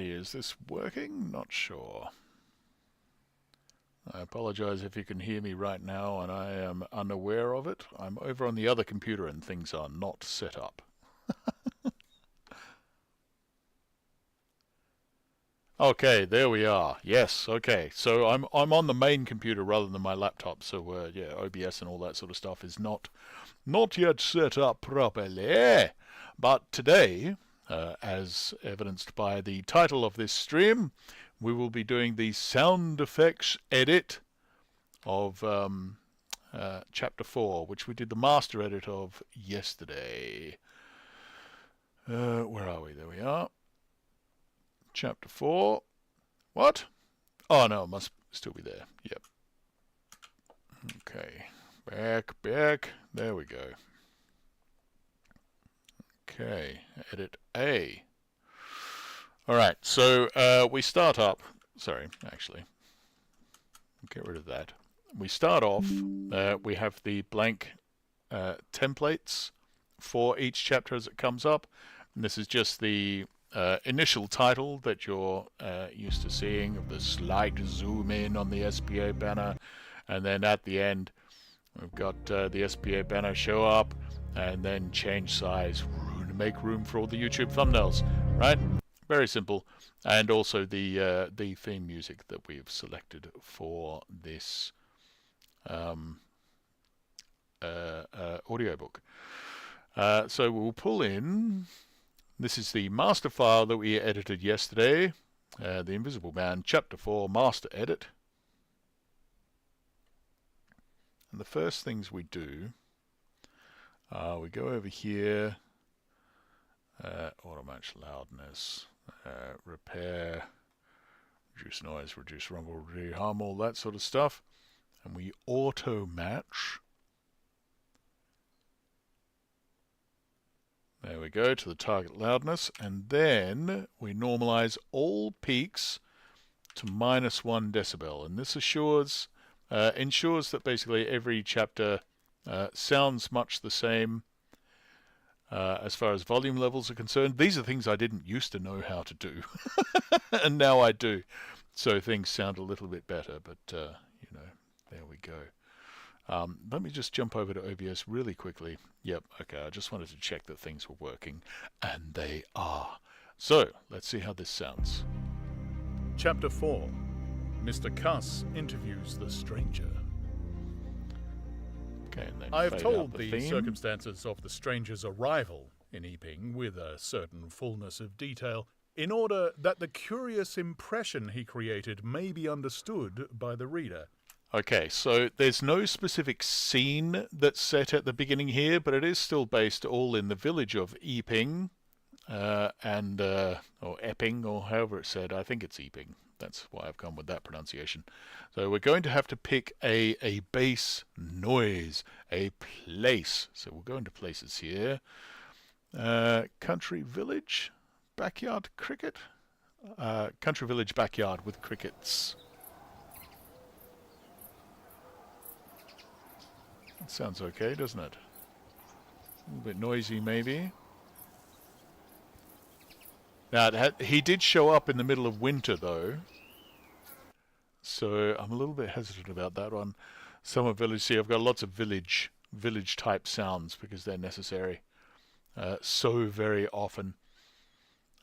see, is this working? Not sure. I apologize if you can hear me right now and I am unaware of it. I'm over on the other computer and things are not set up. Okay, there we are. Yes, okay. So I'm on the main computer rather than my laptop. So yeah, OBS and all that sort of stuff is not yet set up properly. But today, as evidenced by the title of this stream, we will be doing the sound effects edit of Chapter 4, which we did the master edit of yesterday. Where are we? There we are. Chapter 4. What? Oh, no, it must still be there. Yep. Okay. Back. There we go. Okay. Edit A. Alright, so we start up. Sorry, actually. Get rid of that. We start off. We have the blank templates for each chapter as it comes up. And this is just the initial title that you're used to seeing, of the slight zoom in on the SPA banner, and then at the end we've got the SPA banner show up and then change size to make room for all the YouTube thumbnails, right? Very simple. And also the theme music that we've selected for this audiobook. So we'll pull in. This is the master file that we edited yesterday, The Invisible Man, Chapter 4, Master Edit. And the first things we do, we go over here, auto match loudness, repair, reduce noise, reduce rumble, reduce hum, all that sort of stuff. And we auto match. There we go, to the target loudness, and then we normalize all peaks to -1 decibel, and this ensures that basically every chapter sounds much the same as far as volume levels are concerned. These are things I didn't used to know how to do, and now I do, so things sound a little bit better, but you know, there we go. Let me just jump over to OBS really quickly. Yep, okay, I just wanted to check that things were working, and they are. So, let's see how this sounds. Chapter 4. Mr. Cuss interviews the stranger. Okay, and then I have fade told out the the theme. circumstances of the stranger's arrival in Eeping with a certain fullness of detail, in order that the curious impression he created may be understood by the reader. Okay, so there's no specific scene that's set at the beginning here, but it is still based all in the village of Eeping, or Epping, or however it's said. I think it's Eeping. That's why I've gone with that pronunciation. So we're going to have to pick a base noise, a place. So we'll go into places here. Country village, backyard cricket. Country village backyard with crickets. That sounds okay, doesn't it? A little bit noisy, maybe. Now, he did show up in the middle of winter, though. So I'm a little bit hesitant about that one. Summer village, see, I've got lots of village-type sounds because they're necessary so very often.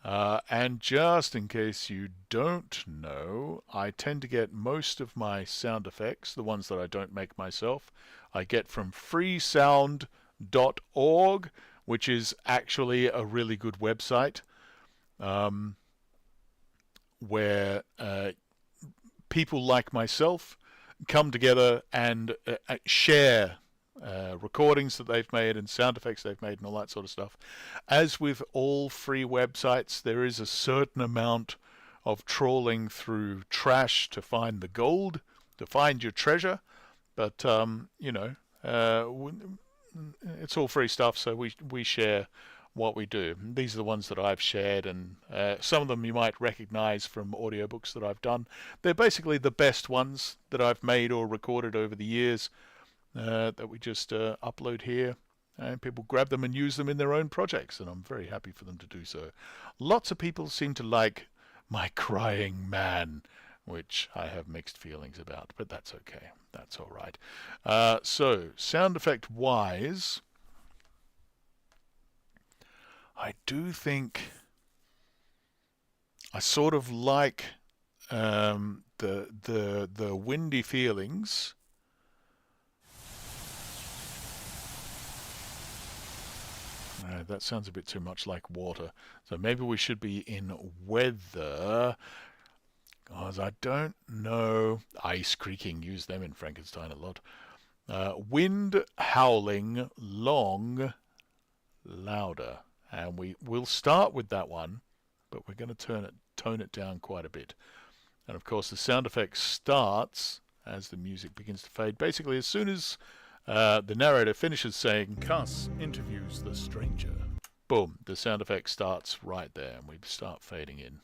And just in case you don't know, I tend to get most of my sound effects, the ones that I don't make myself, I get from freesound.org, which is actually a really good website where people like myself come together and share recordings that they've made and sound effects they've made and all that sort of stuff. As with all free websites, there is a certain amount of trawling through trash to find the gold, to find your treasure. But, you know, it's all free stuff, so we share what we do. These are the ones that I've shared, and some of them you might recognize from audiobooks that I've done. They're basically the best ones that I've made or recorded over the years that we just upload here, and people grab them and use them in their own projects, and I'm very happy for them to do so. Lots of people seem to like my crying man, which I have mixed feelings about, but that's okay. That's all right. So, sound effect wise, I do think I sort of like the windy feelings. That sounds a bit too much like water. So maybe we should be in weather. Because I don't know. Ice creaking, use them in Frankenstein a lot. Wind howling, long, louder. And we'll start with that one, but we're going to tone it down quite a bit. And of course the sound effect starts as the music begins to fade. Basically as soon as the narrator finishes saying Cuss interviews the stranger. Boom, the sound effect starts right there and we start fading in.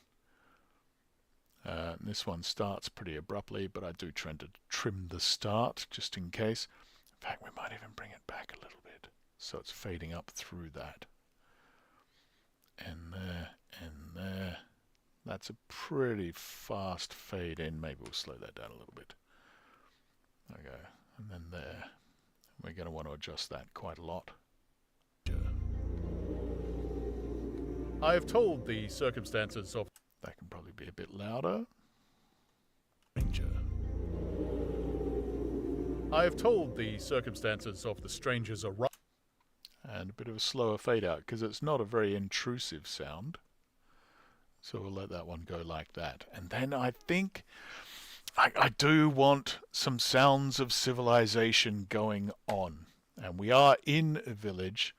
This one starts pretty abruptly, but I do tend to trim the start just in case. In fact, we might even bring it back a little bit so it's fading up through that. And there, and there. That's a pretty fast fade in. Maybe we'll slow that down a little bit. Okay, and then there. We're going to want to adjust that quite a lot. I have told the circumstances of That can probably be a bit louder. stranger. I have told the circumstances of the stranger's arrival. And a bit of a slower fade out because it's not a very intrusive sound. So we'll let that one go like that. And then I think I do want some sounds of civilization going on. And we are in a village.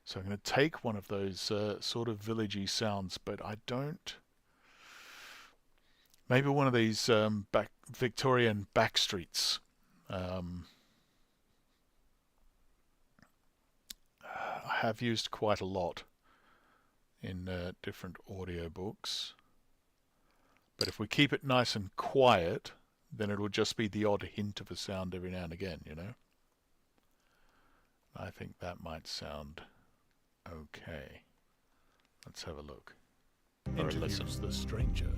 So I'm going to take one of those sort of villagey sounds, but I don't... Maybe one of these Victorian back streets. I have used quite a lot in different audiobooks. But if we keep it nice and quiet, then it will just be the odd hint of a sound every now and again, you know? I think that might sound okay. Let's have a look. Or Interviews listen. the stranger.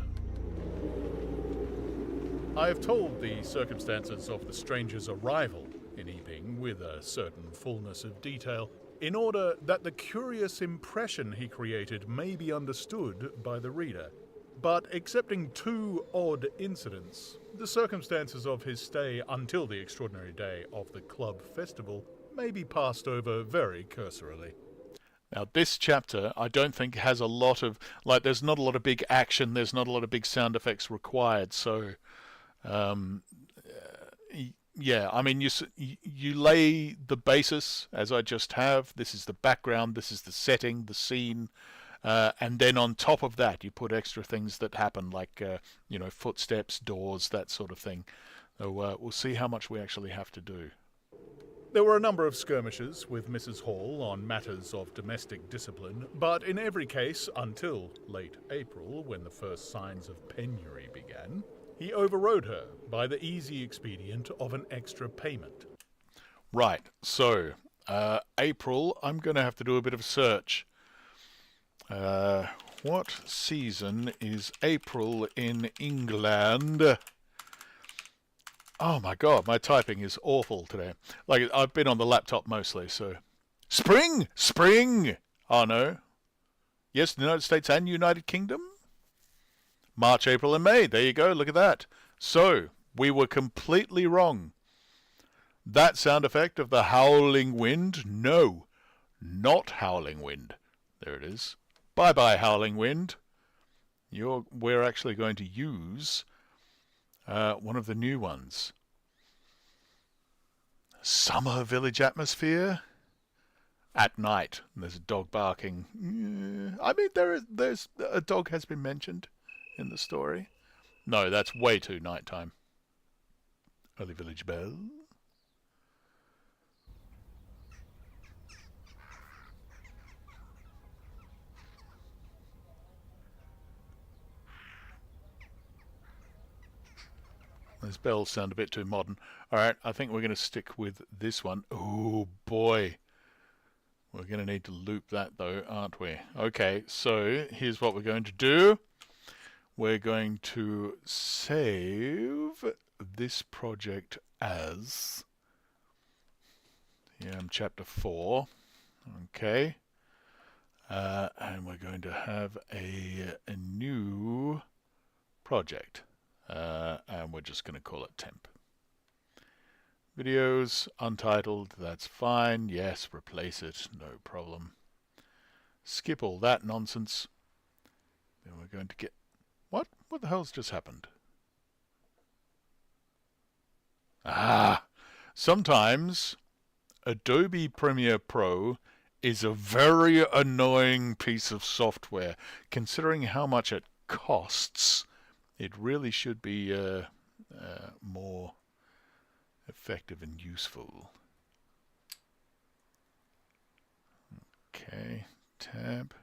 I have told the circumstances of the stranger's arrival in Epping with a certain fullness of detail, in order that the curious impression he created may be understood by the reader. But excepting two odd incidents, the circumstances of his stay until the extraordinary day of the club festival may be passed over very cursorily. Now this chapter I don't think has a lot of, like, there's not a lot of big action, there's not a lot of big sound effects required, so yeah, I mean you lay the basis as I just have. This is the background, this is the setting, the scene, and then on top of that you put extra things that happen, like you know, footsteps, doors, that sort of thing. So we'll see how much we actually have to do. There were a number of skirmishes with Mrs. Hall on matters of domestic discipline, but in every case, until late April, when the first signs of penury began, he overrode her by the easy expedient of an extra payment. Right, so April, I'm going to have to do a bit of a search. What season is April in England? Oh my god, my typing is awful today. Like, I've been on the laptop mostly, so... Spring! Spring! Oh no. Yes, the United States and United Kingdom? March, April and May. There you go, look at that. So, we were completely wrong. That sound effect of the howling wind? No, not howling wind. There it is. Bye-bye, howling wind. We're actually going to use... one of the new ones. Summer village atmosphere at night. There's a dog barking. I mean, there's a dog has been mentioned in the story. No, that's way too nighttime. Early village bell. Those bells sound a bit too modern. Alright, I think we're going to stick with this one. Oh boy. We're going to need to loop that though, aren't we? Okay, so here's what we're going to do. we're going to save this project as chapter 4. Okay. And we're going to have a new project. And we're just going to call it temp. Videos, untitled, that's fine. Yes, replace it, no problem. Skip all that nonsense. Then we're going to get... What? What the hell's just happened? Sometimes Adobe Premiere Pro is a very annoying piece of software. Considering how much it costs, it really should be more effective and useful. Okay, tab.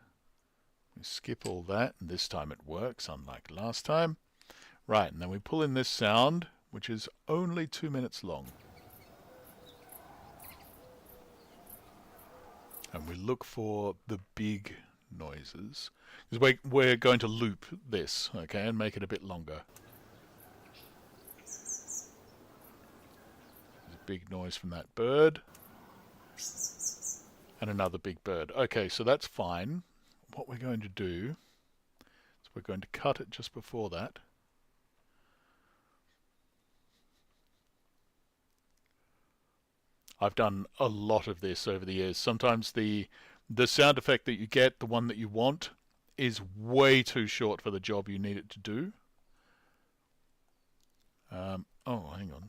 We skip all that, and this time it works, unlike last time. Right, and then we pull in this sound, which is only 2 minutes long. And we look for the big noises. Because we're going to loop this, okay, and make it a bit longer. Big noise from that bird. And another big bird. Okay, so that's fine. What we're going to do is we're going to cut it just before that. I've done a lot of this over the years. Sometimes the sound effect that you get, the one that you want, is way too short for the job you need it to do. Oh, hang on.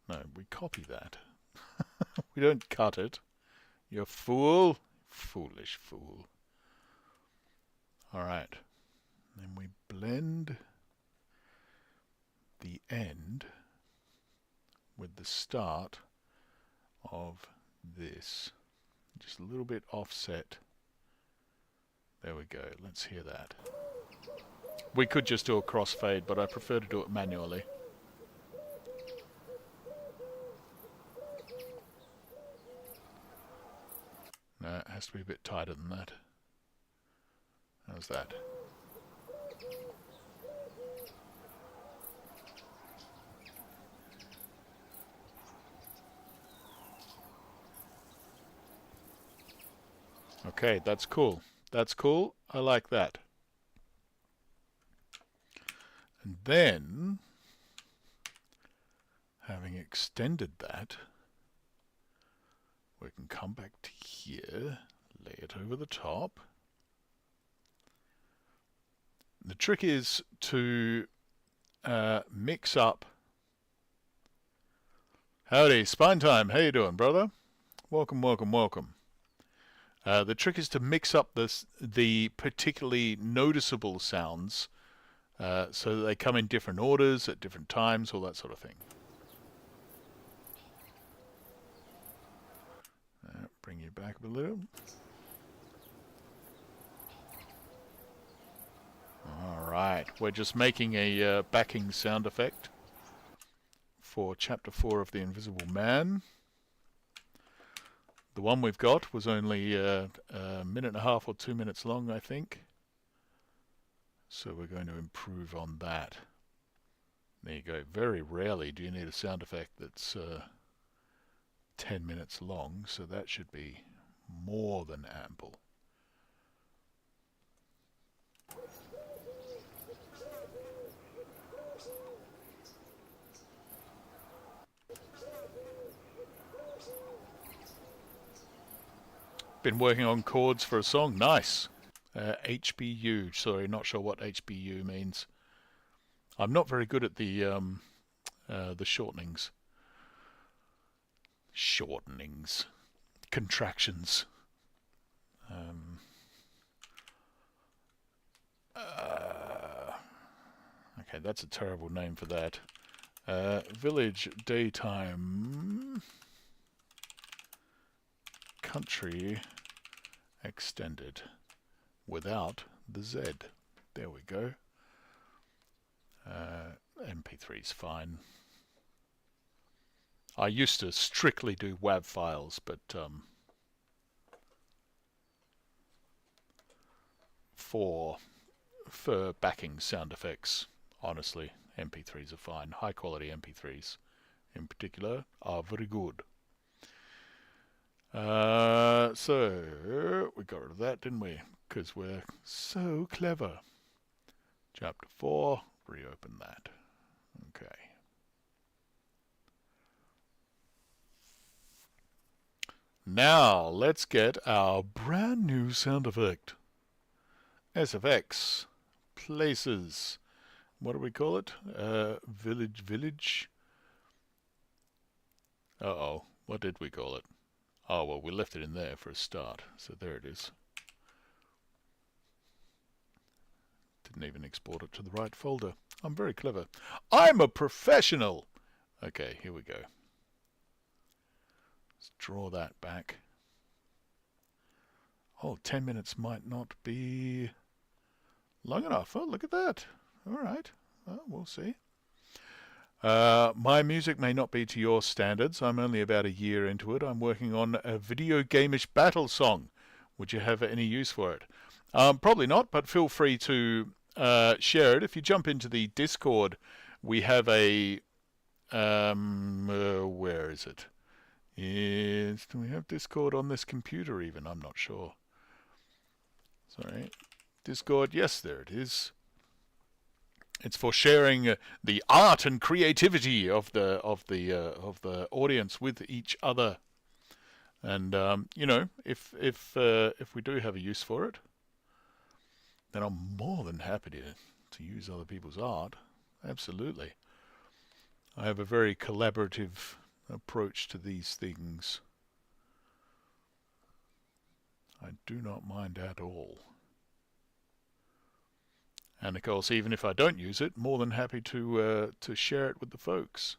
No, we copy that. We don't cut it. You fool. Foolish fool. Alright. Then we blend the end with the start of this. Just a little bit offset. There we go. Let's hear that. We could just do a crossfade, but I prefer to do it manually. No, it has to be a bit tighter than that. How's that? Okay, that's cool. That's cool. I like that. And then, having extended that, we can come back to here, lay it over the top. The trick is to mix up. Howdy, Spine Time. How you doing, brother? Welcome, welcome, welcome. The trick is to mix up the particularly noticeable sounds so that they come in different orders at different times, all that sort of thing. Bring you back a little. Alright, we're just making a backing sound effect for Chapter 4 of The Invisible Man. The one we've got was only a minute and a half or 2 minutes long, I think. So we're going to improve on that. There you go. Very rarely do you need a sound effect that's 10 minutes long, so that should be more than ample. Been working on chords for a song. Nice. HBU. Sorry, not sure what HBU means. I'm not very good at the shortenings. Contractions. Okay, that's a terrible name for that. Village daytime country extended without the Z. There we go. MP3's fine. I used to strictly do WAV files, but for for backing sound effects. Honestly, MP3s are fine. High quality MP3s in particular are very good. So we got rid of that, didn't we? Because we're so clever. Chapter 4, reopen that. Okay. Now let's get our brand new sound effect. SFX. Places. What do we call it? Village. Uh-oh. What did we call it? Oh, well, we left it in there for a start. So there it is. Didn't even export it to the right folder. I'm very clever. I'm a professional! Okay, here we go. Let's draw that back. Oh, 10 minutes might not be long enough. Oh, look at that. All right. Well, we'll see. My music may not be to your standards. I'm only about a year into it. I'm working on a video game-ish battle song. Would you have any use for it? Probably not, but feel free to share it. If you jump into the Discord, we have a... where is it? Do we have Discord on this computer even? I'm not sure. Sorry. Discord, yes, there it is. It's for sharing the art and creativity of the audience with each other. And you know, if we do have a use for it, then I'm more than happy to use other people's art. Absolutely. I have a very collaborative approach to these things. I do not mind at all. And of course, even if I don't use it, more than happy to share it with the folks.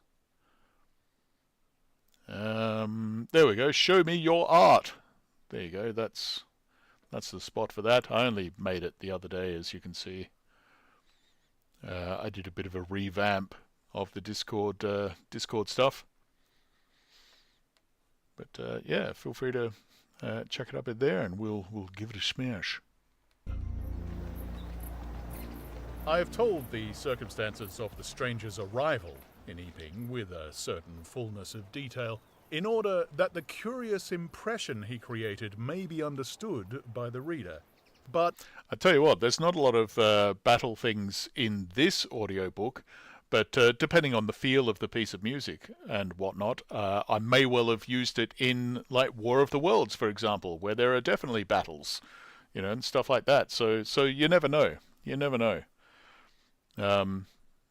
There we go. Show me your art. There you go. That's the spot for that. I only made it the other day, as you can see. I did a bit of a revamp of the Discord stuff. But yeah, feel free to check it up in there, and we'll give it a smash. I have told the circumstances of the stranger's arrival in Eeping with a certain fullness of detail, in order that the curious impression he created may be understood by the reader. But I tell you what, there's not a lot of battle things in this audiobook, but depending on the feel of the piece of music and whatnot, I may well have used it in, like, War of the Worlds, for example, where there are definitely battles, you know, and stuff like that. So you never know. You never know.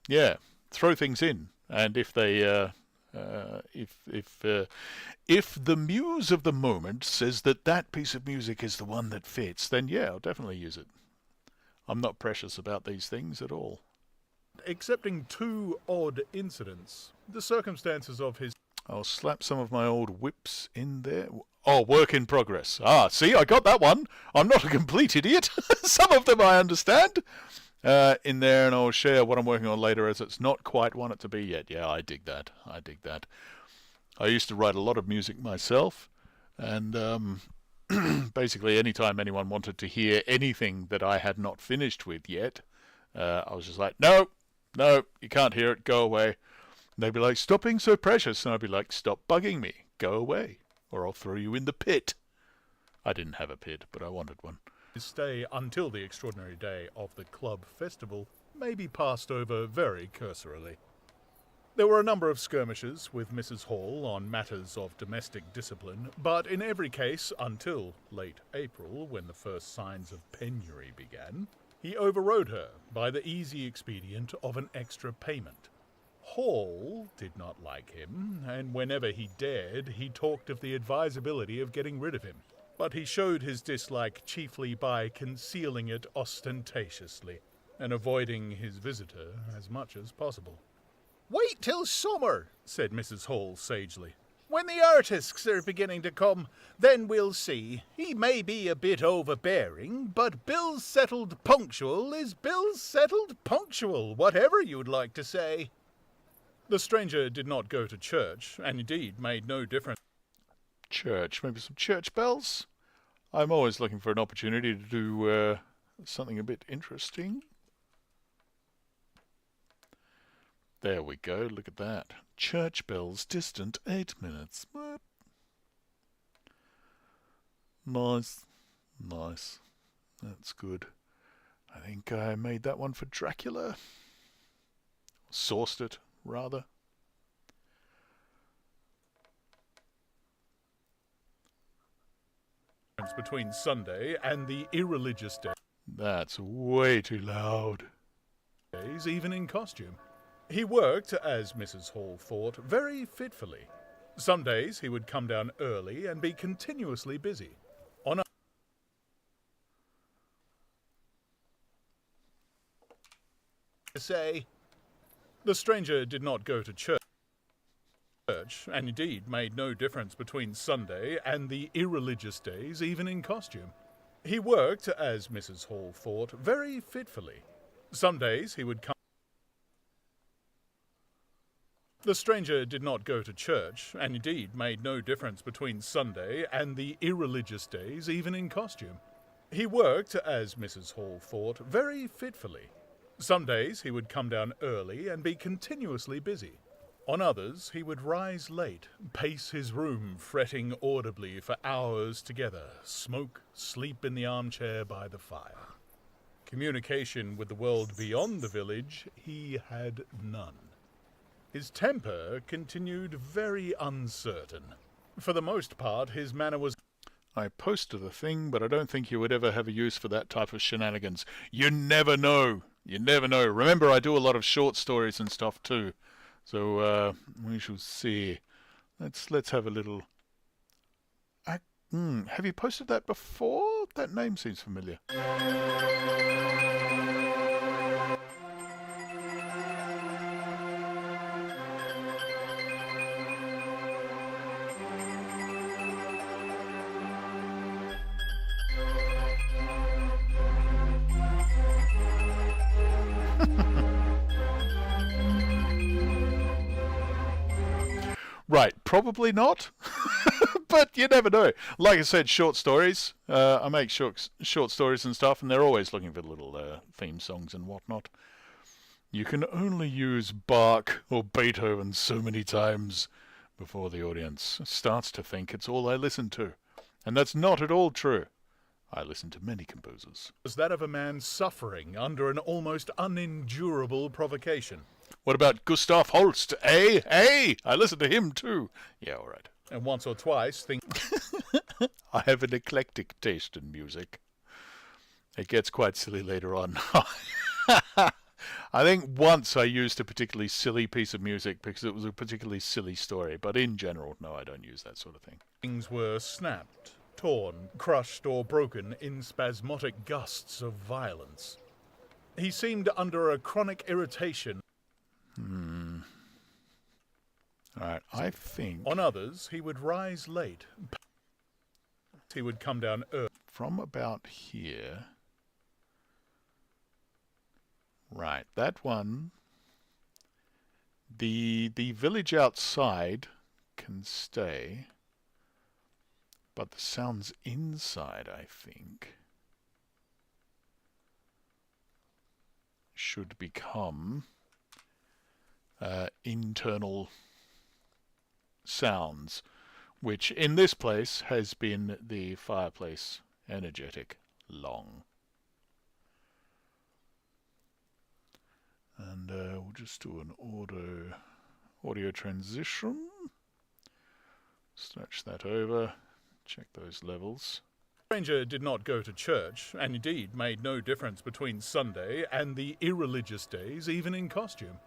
Yeah, throw things in, and if they, if the muse of the moment says that piece of music is the one that fits, then yeah, I'll definitely use it. I'm not precious about these things at all. excepting two odd incidents, the circumstances of his... I'll slap some of my old whips in there. Oh, work in progress. Ah, see, I got that one. I'm not a complete idiot. Some of them I understand. In there, and I'll share what I'm working on later, as it's not quite want it to be yet. Yeah, I dig that. I dig that. I used to write a lot of music myself, and basically anytime anyone wanted to hear anything that I had not finished with yet, I was just like, no, you can't hear it, go away. And they'd be like, stop being so precious. And I'd be like, stop bugging me, go away, or I'll throw you in the pit. I didn't have a pit, but I wanted one. His stay until the extraordinary day of the club festival may be passed over very cursorily. There were a number of skirmishes with Mrs. Hall on matters of domestic discipline, but in every case, until late April, when the first signs of penury began, he overrode her by the easy expedient of an extra payment. Hall did not like him, and whenever he dared, he talked of the advisability of getting rid of him. But he showed his dislike chiefly by concealing it ostentatiously, and avoiding his visitor as much as possible. "Wait till summer," said Mrs. Hall sagely. "When the artists are beginning to come, then we'll see. He may be a bit overbearing, but bills settled punctual is bills settled punctual, whatever you'd like to say." The stranger did not go to church, and indeed made no difference. Church, maybe some church bells? I'm always looking for an opportunity to do something a bit interesting. There we go, look at that. Church bells distant 8 minutes. What? Nice. Nice. That's good. I think I made that one for Dracula. Sourced it, rather. Between Sunday and the irreligious That's way too loud. days, even in costume. He worked, as Mrs. Hall thought, very fitfully. Some days he would come down early and be continuously busy. On a say, the stranger did not go to church, and indeed made no difference between Sunday and the irreligious days, even in costume. He worked, as Mrs. Hall thought, very fitfully. Some days he would come. The stranger did not go to church, and indeed made no difference between Sunday and the irreligious days, even in costume. He worked, as Mrs. Hall thought, very fitfully. Some days he would come down early and be continuously busy. On others he would rise late, pace his room, fretting audibly for hours together, smoke, sleep in the armchair by the fire. Communication with the world beyond the village he had none. His temper continued very uncertain. For the most part, his manner was... I posted a thing, but I don't think you would ever have a use for that type of shenanigans. You never know. You never know. Remember, I do a lot of short stories and stuff too. So we shall see. Let's have a little... have you posted that before? That name seems familiar. Right, probably not, but you never know. Like I said, short stories. I make short stories and stuff, and they're always looking for little theme songs and whatnot. You can only use Bach or Beethoven so many times before the audience starts to think it's all I listen to. And that's not at all true. I listen to many composers. Was that of a man suffering under an almost unendurable provocation. What about Gustav Holst? I listen to him too. Yeah, all right. And once or twice, I have an eclectic taste in music. It gets quite silly later on. I think once I used a particularly silly piece of music because it was a particularly silly story, but in general, no, I don't use that sort of thing. Things were snapped, torn, crushed, or broken in spasmodic gusts of violence. He seemed under a chronic irritation. Alright, I think... On others, he would rise late. He would come down early. From about here... Right, that one... The village outside can stay, but the sounds inside, I think, should become internal sounds, which in this place has been the fireplace energetic long. And we'll just do an audio transition. Stretch that over. Check those levels. The stranger did not go to church, and indeed made no difference between Sunday and the irreligious days, even in costume.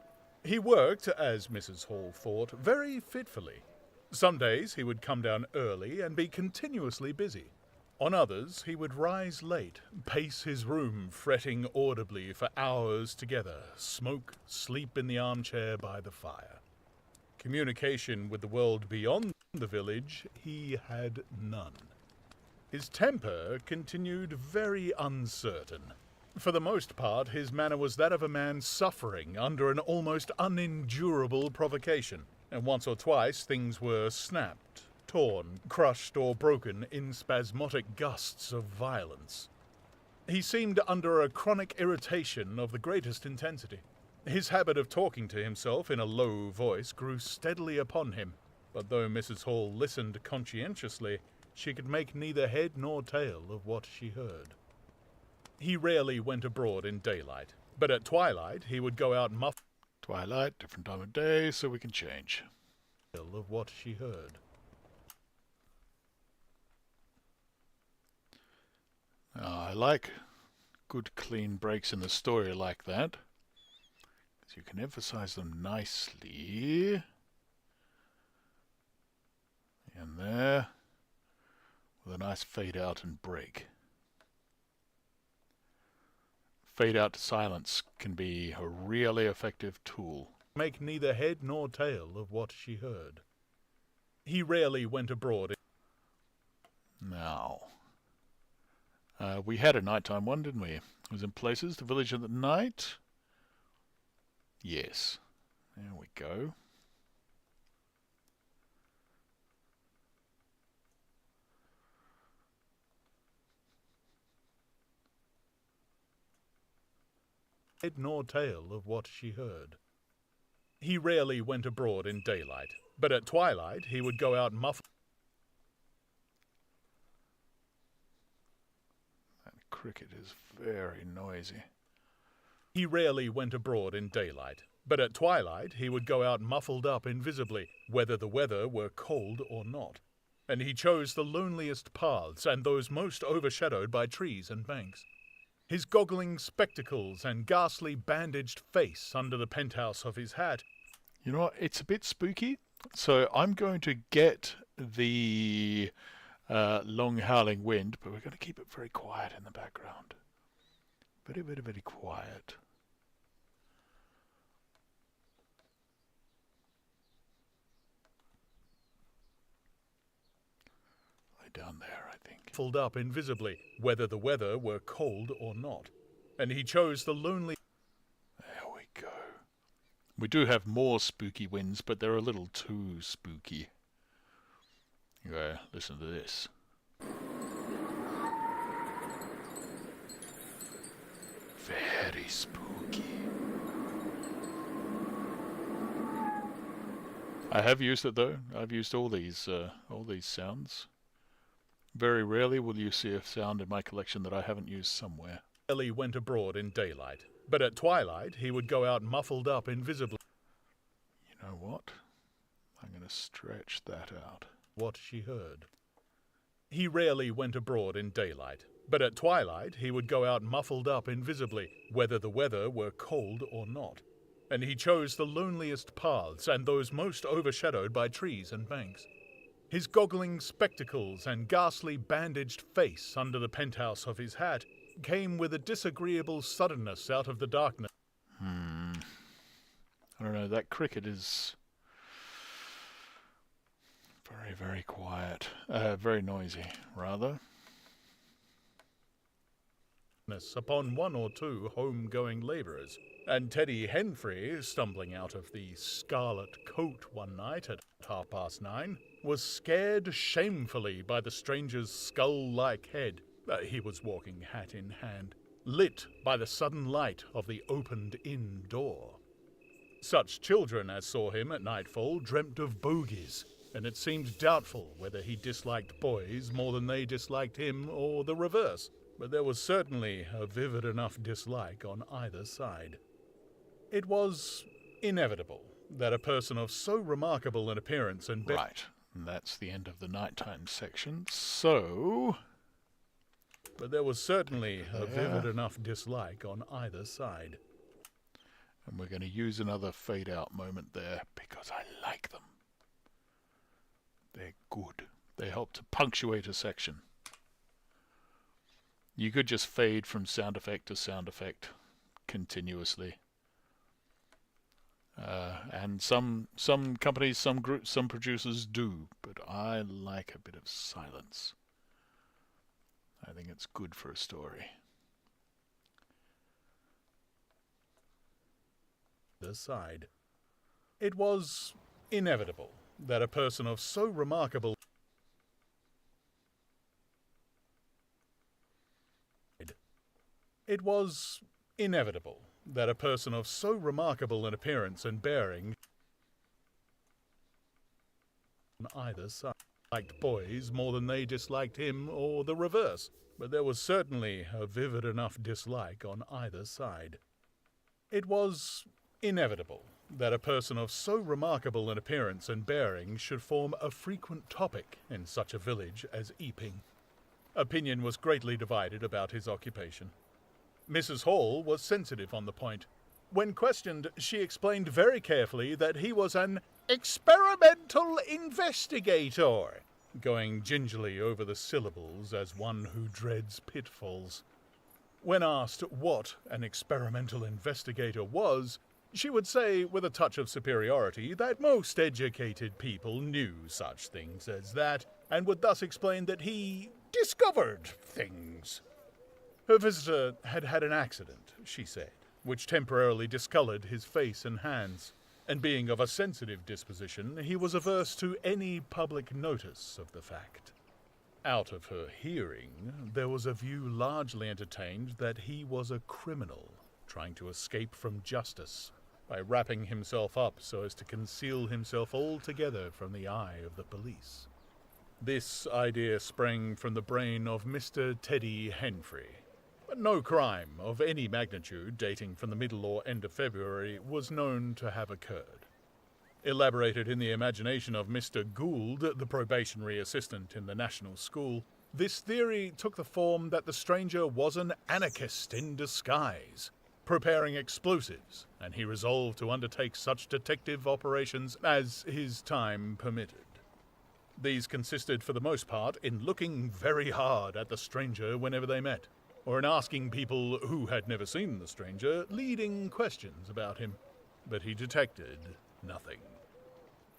He worked, as Mrs. Hall thought, very fitfully. Some days he would come down early and be continuously busy. On others he would rise late, pace his room, fretting audibly for hours together, smoke, sleep in the armchair by the fire. Communication with the world beyond the village he had none. His temper continued very uncertain. For the most part, his manner was that of a man suffering under an almost unendurable provocation, and once or twice things were snapped, torn, crushed, or broken in spasmodic gusts of violence. He seemed under a chronic irritation of the greatest intensity. His habit of talking to himself in a low voice grew steadily upon him, but though Mrs. Hall listened conscientiously, she could make neither head nor tail of what she heard. He rarely went abroad in daylight, but at twilight he would go out muffled Twilight, different time of day, so we can change. of what she heard. I like good clean breaks in the story like that, because you can emphasize them nicely. And there, with a nice fade out and break. Fade out to silence can be a really effective tool. Make neither head nor tail of what she heard. He rarely went abroad. Now, we had a nighttime one, didn't we? It was in Places, the Village at the Night. Yes. There we go. Head nor tail of what she heard. He rarely went abroad in daylight, but at twilight he would go out muffled. That cricket is very noisy. He rarely went abroad in daylight, but at twilight he would go out muffled up invisibly, whether the weather were cold or not. And he chose the loneliest paths and those most overshadowed by trees and banks. His goggling spectacles and ghastly bandaged face under the penthouse of his hat. You know what? It's a bit spooky, so I'm going to get the long howling wind, but we're going to keep it very quiet in the background. Very, very, very quiet. Down there, I think. Muffled up invisibly, whether the weather were cold or not. And he chose the lonely... There we go. We do have more spooky winds, but they're a little too spooky. Okay, listen to this. Very spooky. I have used it though. I've used all these sounds. Very rarely will you see a sound in my collection that I haven't used somewhere. Rarely went abroad in daylight, but at twilight he would go out muffled up invisibly. You know what? I'm going to stretch that out. What she heard. He rarely went abroad in daylight, but at twilight he would go out muffled up invisibly, whether the weather were cold or not. And he chose the loneliest paths and those most overshadowed by trees and banks. His goggling spectacles and ghastly bandaged face under the penthouse of his hat came with a disagreeable suddenness out of the darkness. I don't know, that cricket is very, very quiet. Very noisy, rather. Upon one or two home-going labourers, and Teddy Henfrey, stumbling out of the Scarlet Coat one night at 9:30, was scared shamefully by the stranger's skull-like head. He was walking hat in hand, lit by the sudden light of the opened inn door. Such children as saw him at nightfall dreamt of bogies, and it seemed doubtful whether he disliked boys more than they disliked him, or the reverse. But there was certainly a vivid enough dislike on either side. It was inevitable that a person of so remarkable an appearance and... Right, and that's the end of the nighttime section, so... But there was certainly a vivid enough dislike on either side. And we're going to use another fade-out moment there, because I like them. They're good. They help to punctuate a section. You could just fade from sound effect to sound effect continuously. And some companies, some groups, some producers do, but I like a bit of silence. I think it's good for a story. The side. It was inevitable that a person of so remarkable... It was inevitable that a person of so remarkable an appearance and bearing on either side liked boys more than they disliked him, or the reverse, but there was certainly a vivid enough dislike on either side. It was inevitable that a person of so remarkable an appearance and bearing should form a frequent topic in such a village as Epping. Opinion was greatly divided about his occupation. Mrs. Hall was sensitive on the point. When questioned, she explained very carefully that he was an experimental investigator, going gingerly over the syllables as one who dreads pitfalls. When asked what an experimental investigator was, she would say with a touch of superiority that most educated people knew such things as that, and would thus explain that he discovered things. Her visitor had had an accident, she said, which temporarily discoloured his face and hands, and being of a sensitive disposition, he was averse to any public notice of the fact. Out of her hearing, there was a view largely entertained that he was a criminal, trying to escape from justice by wrapping himself up so as to conceal himself altogether from the eye of the police. This idea sprang from the brain of Mr. Teddy Henfrey. But no crime of any magnitude dating from the middle or end of February was known to have occurred. Elaborated in the imagination of Mr. Gould, the probationary assistant in the National School, this theory took the form that the stranger was an anarchist in disguise, preparing explosives, and he resolved to undertake such detective operations as his time permitted. These consisted for the most part in looking very hard at the stranger whenever they met, or in asking people who had never seen the stranger leading questions about him, but he detected nothing.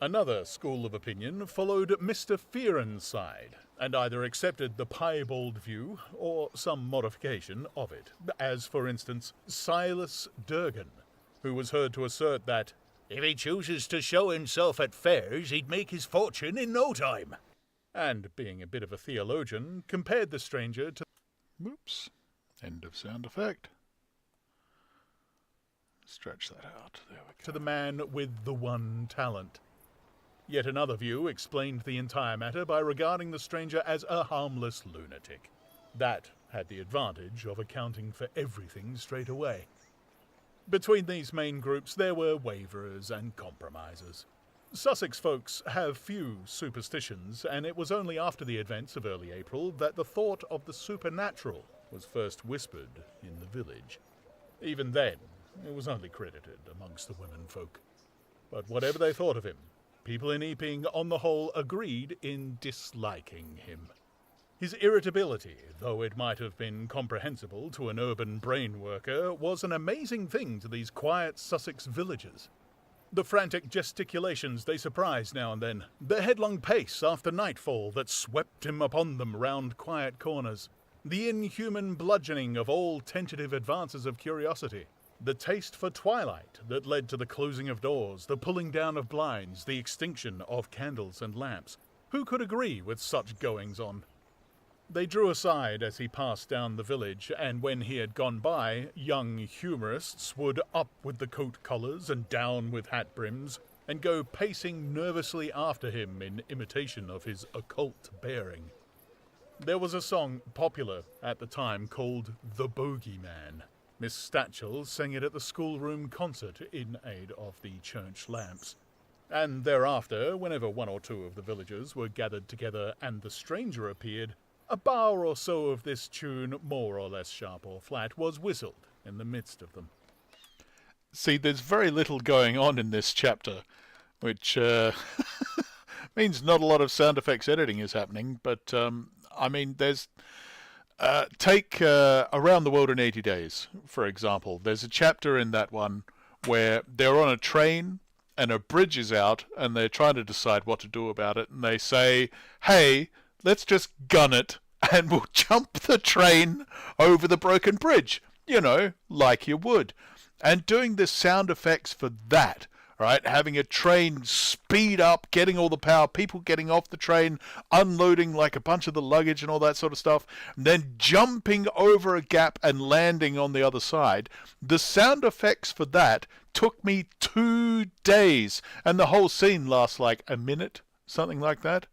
Another school of opinion followed Mr. Fearon's side, and either accepted the piebald view or some modification of it, as, for instance, Silas Durgan, who was heard to assert that, "If he chooses to show himself at fairs, he'd make his fortune in no time," and, being a bit of a theologian, compared the stranger to Whoops. End of sound effect. Stretch that out. There we go. the man with the one talent. Yet another view explained the entire matter by regarding the stranger as a harmless lunatic. That had the advantage of accounting for everything straight away. Between these main groups there were waverers and compromisers. Sussex folks have few superstitions, and it was only after the events of early April that the thought of the supernatural was first whispered in the village. Even then, it was only credited amongst the women folk. But whatever they thought of him, people in Epping on the whole agreed in disliking him. His irritability, though it might have been comprehensible to an urban brain worker, was an amazing thing to these quiet Sussex villagers. The frantic gesticulations they surprised now and then, the headlong pace after nightfall that swept him upon them round quiet corners, the inhuman bludgeoning of all tentative advances of curiosity, the taste for twilight that led to the closing of doors, the pulling down of blinds, the extinction of candles and lamps. Who could agree with such goings-on? They drew aside as he passed down the village, and when he had gone by, young humorists would up with the coat collars and down with hat brims, and go pacing nervously after him in imitation of his occult bearing. There was a song popular at the time called The Bogeyman. Miss Statchell sang it at the schoolroom concert in aid of the church lamps. And thereafter, whenever one or two of the villagers were gathered together and the stranger appeared, a bar or so of this tune, more or less sharp or flat, was whistled in the midst of them. See, there's very little going on in this chapter, which means not a lot of sound effects editing is happening, but I mean, there's take Around the World in 80 Days, for example. There's a chapter in that one where they're on a train and a bridge is out and they're trying to decide what to do about it, and they say, hey, let's just gun it and we'll jump the train over the broken bridge, you know, like you would. And doing the sound effects for that right? Having a train speed up, getting all the power, people getting off the train, unloading like a bunch of the luggage and all that sort of stuff, and then jumping over a gap and landing on the other side. The sound effects for that took me 2 days, and the whole scene lasts like a minute, something like that.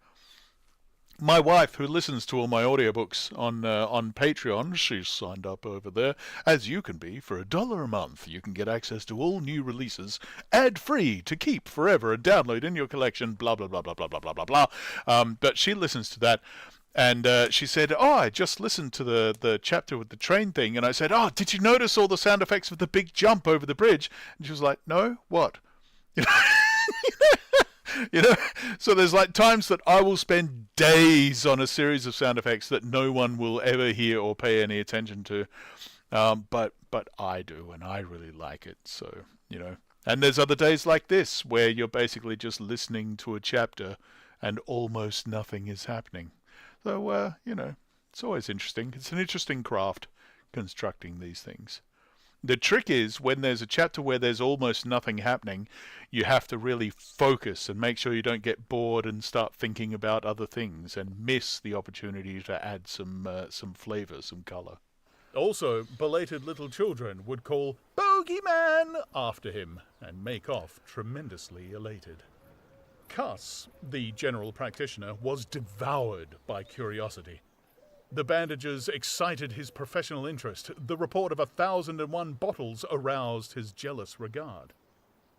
My wife, who listens to all my audiobooks on Patreon, she's signed up over there, as you can be, for $1 a month. You can get access to all new releases, ad-free, to keep forever and download in your collection, blah, blah, blah, blah, blah, blah, blah, blah, blah. But she listens to that, and she said, oh, I just listened to the chapter with the train thing, and I said, oh, did you notice all the sound effects of the big jump over the bridge? And she was like, no, what? You know, so there's like times that I will spend days on a series of sound effects that no one will ever hear or pay any attention to, but I do, and I really like it. So, you know, and there's other days like this where you're basically just listening to a chapter and almost nothing is happening. So, you know, it's always interesting. It's an interesting craft, constructing these things. The trick is, when there's a chapter where there's almost nothing happening, you have to really focus and make sure you don't get bored and start thinking about other things and miss the opportunity to add some flavor, some color. Also, belated little children would call Bogeyman after him and make off tremendously elated. Cuss, the general practitioner, was devoured by curiosity. The bandages excited his professional interest. The report of 1,001 bottles aroused his jealous regard.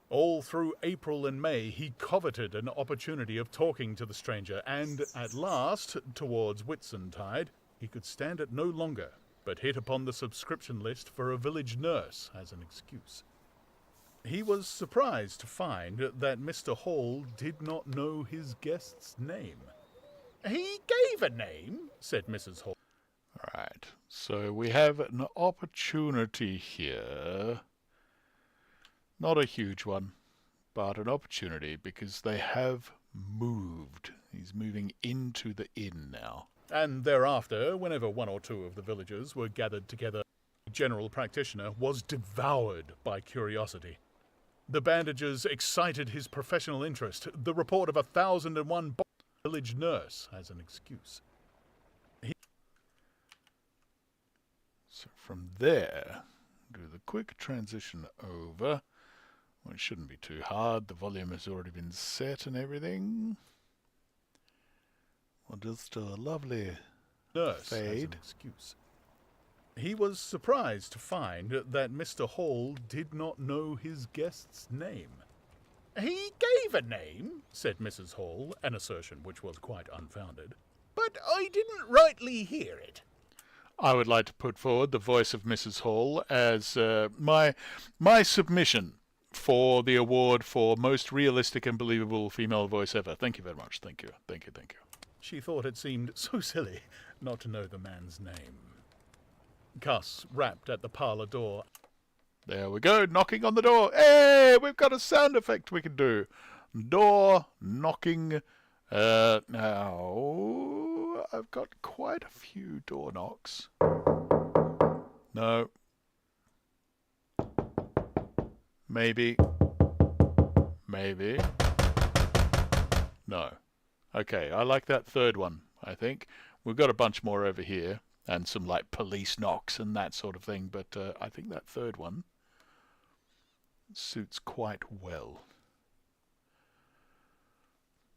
All through April and May, he coveted an opportunity of talking to the stranger, and at last, towards Whitsuntide, he could stand it no longer, but hit upon the subscription list for a village nurse as an excuse. He was surprised to find that Mr. Hall did not know his guest's name. He gave a name, said Mrs. Hall. All right, so we have an opportunity here. Not a huge one, but an opportunity because they have moved. He's moving into the inn now. And thereafter, whenever one or two of the villagers were gathered together, the general practitioner was devoured by curiosity. The bandages excited his professional interest. The report of 1,001 village nurse as an excuse. So from there, do the quick transition over. Well, it shouldn't be too hard. The volume has already been set and everything. Well, just a lovely nurse fade. As an excuse. He was surprised to find that Mr. Hall did not know his guest's name. He gave a name, said Mrs. Hall, an assertion which was quite unfounded, but I didn't rightly hear it. I would like to put forward the voice of Mrs. Hall as my submission for the award for most realistic and believable female voice ever. Thank you very much. Thank you. Thank you. Thank you. She thought it seemed so silly not to know the man's name. Cuss rapped at the parlour door. There we go, knocking on the door. Hey, we've got a sound effect we can do. Door knocking. Now, I've got quite a few door knocks. No. Maybe. Maybe. No. Okay, I like that third one, I think. We've got a bunch more over here, and some, like, police knocks and that sort of thing, but I think that third one suits quite well.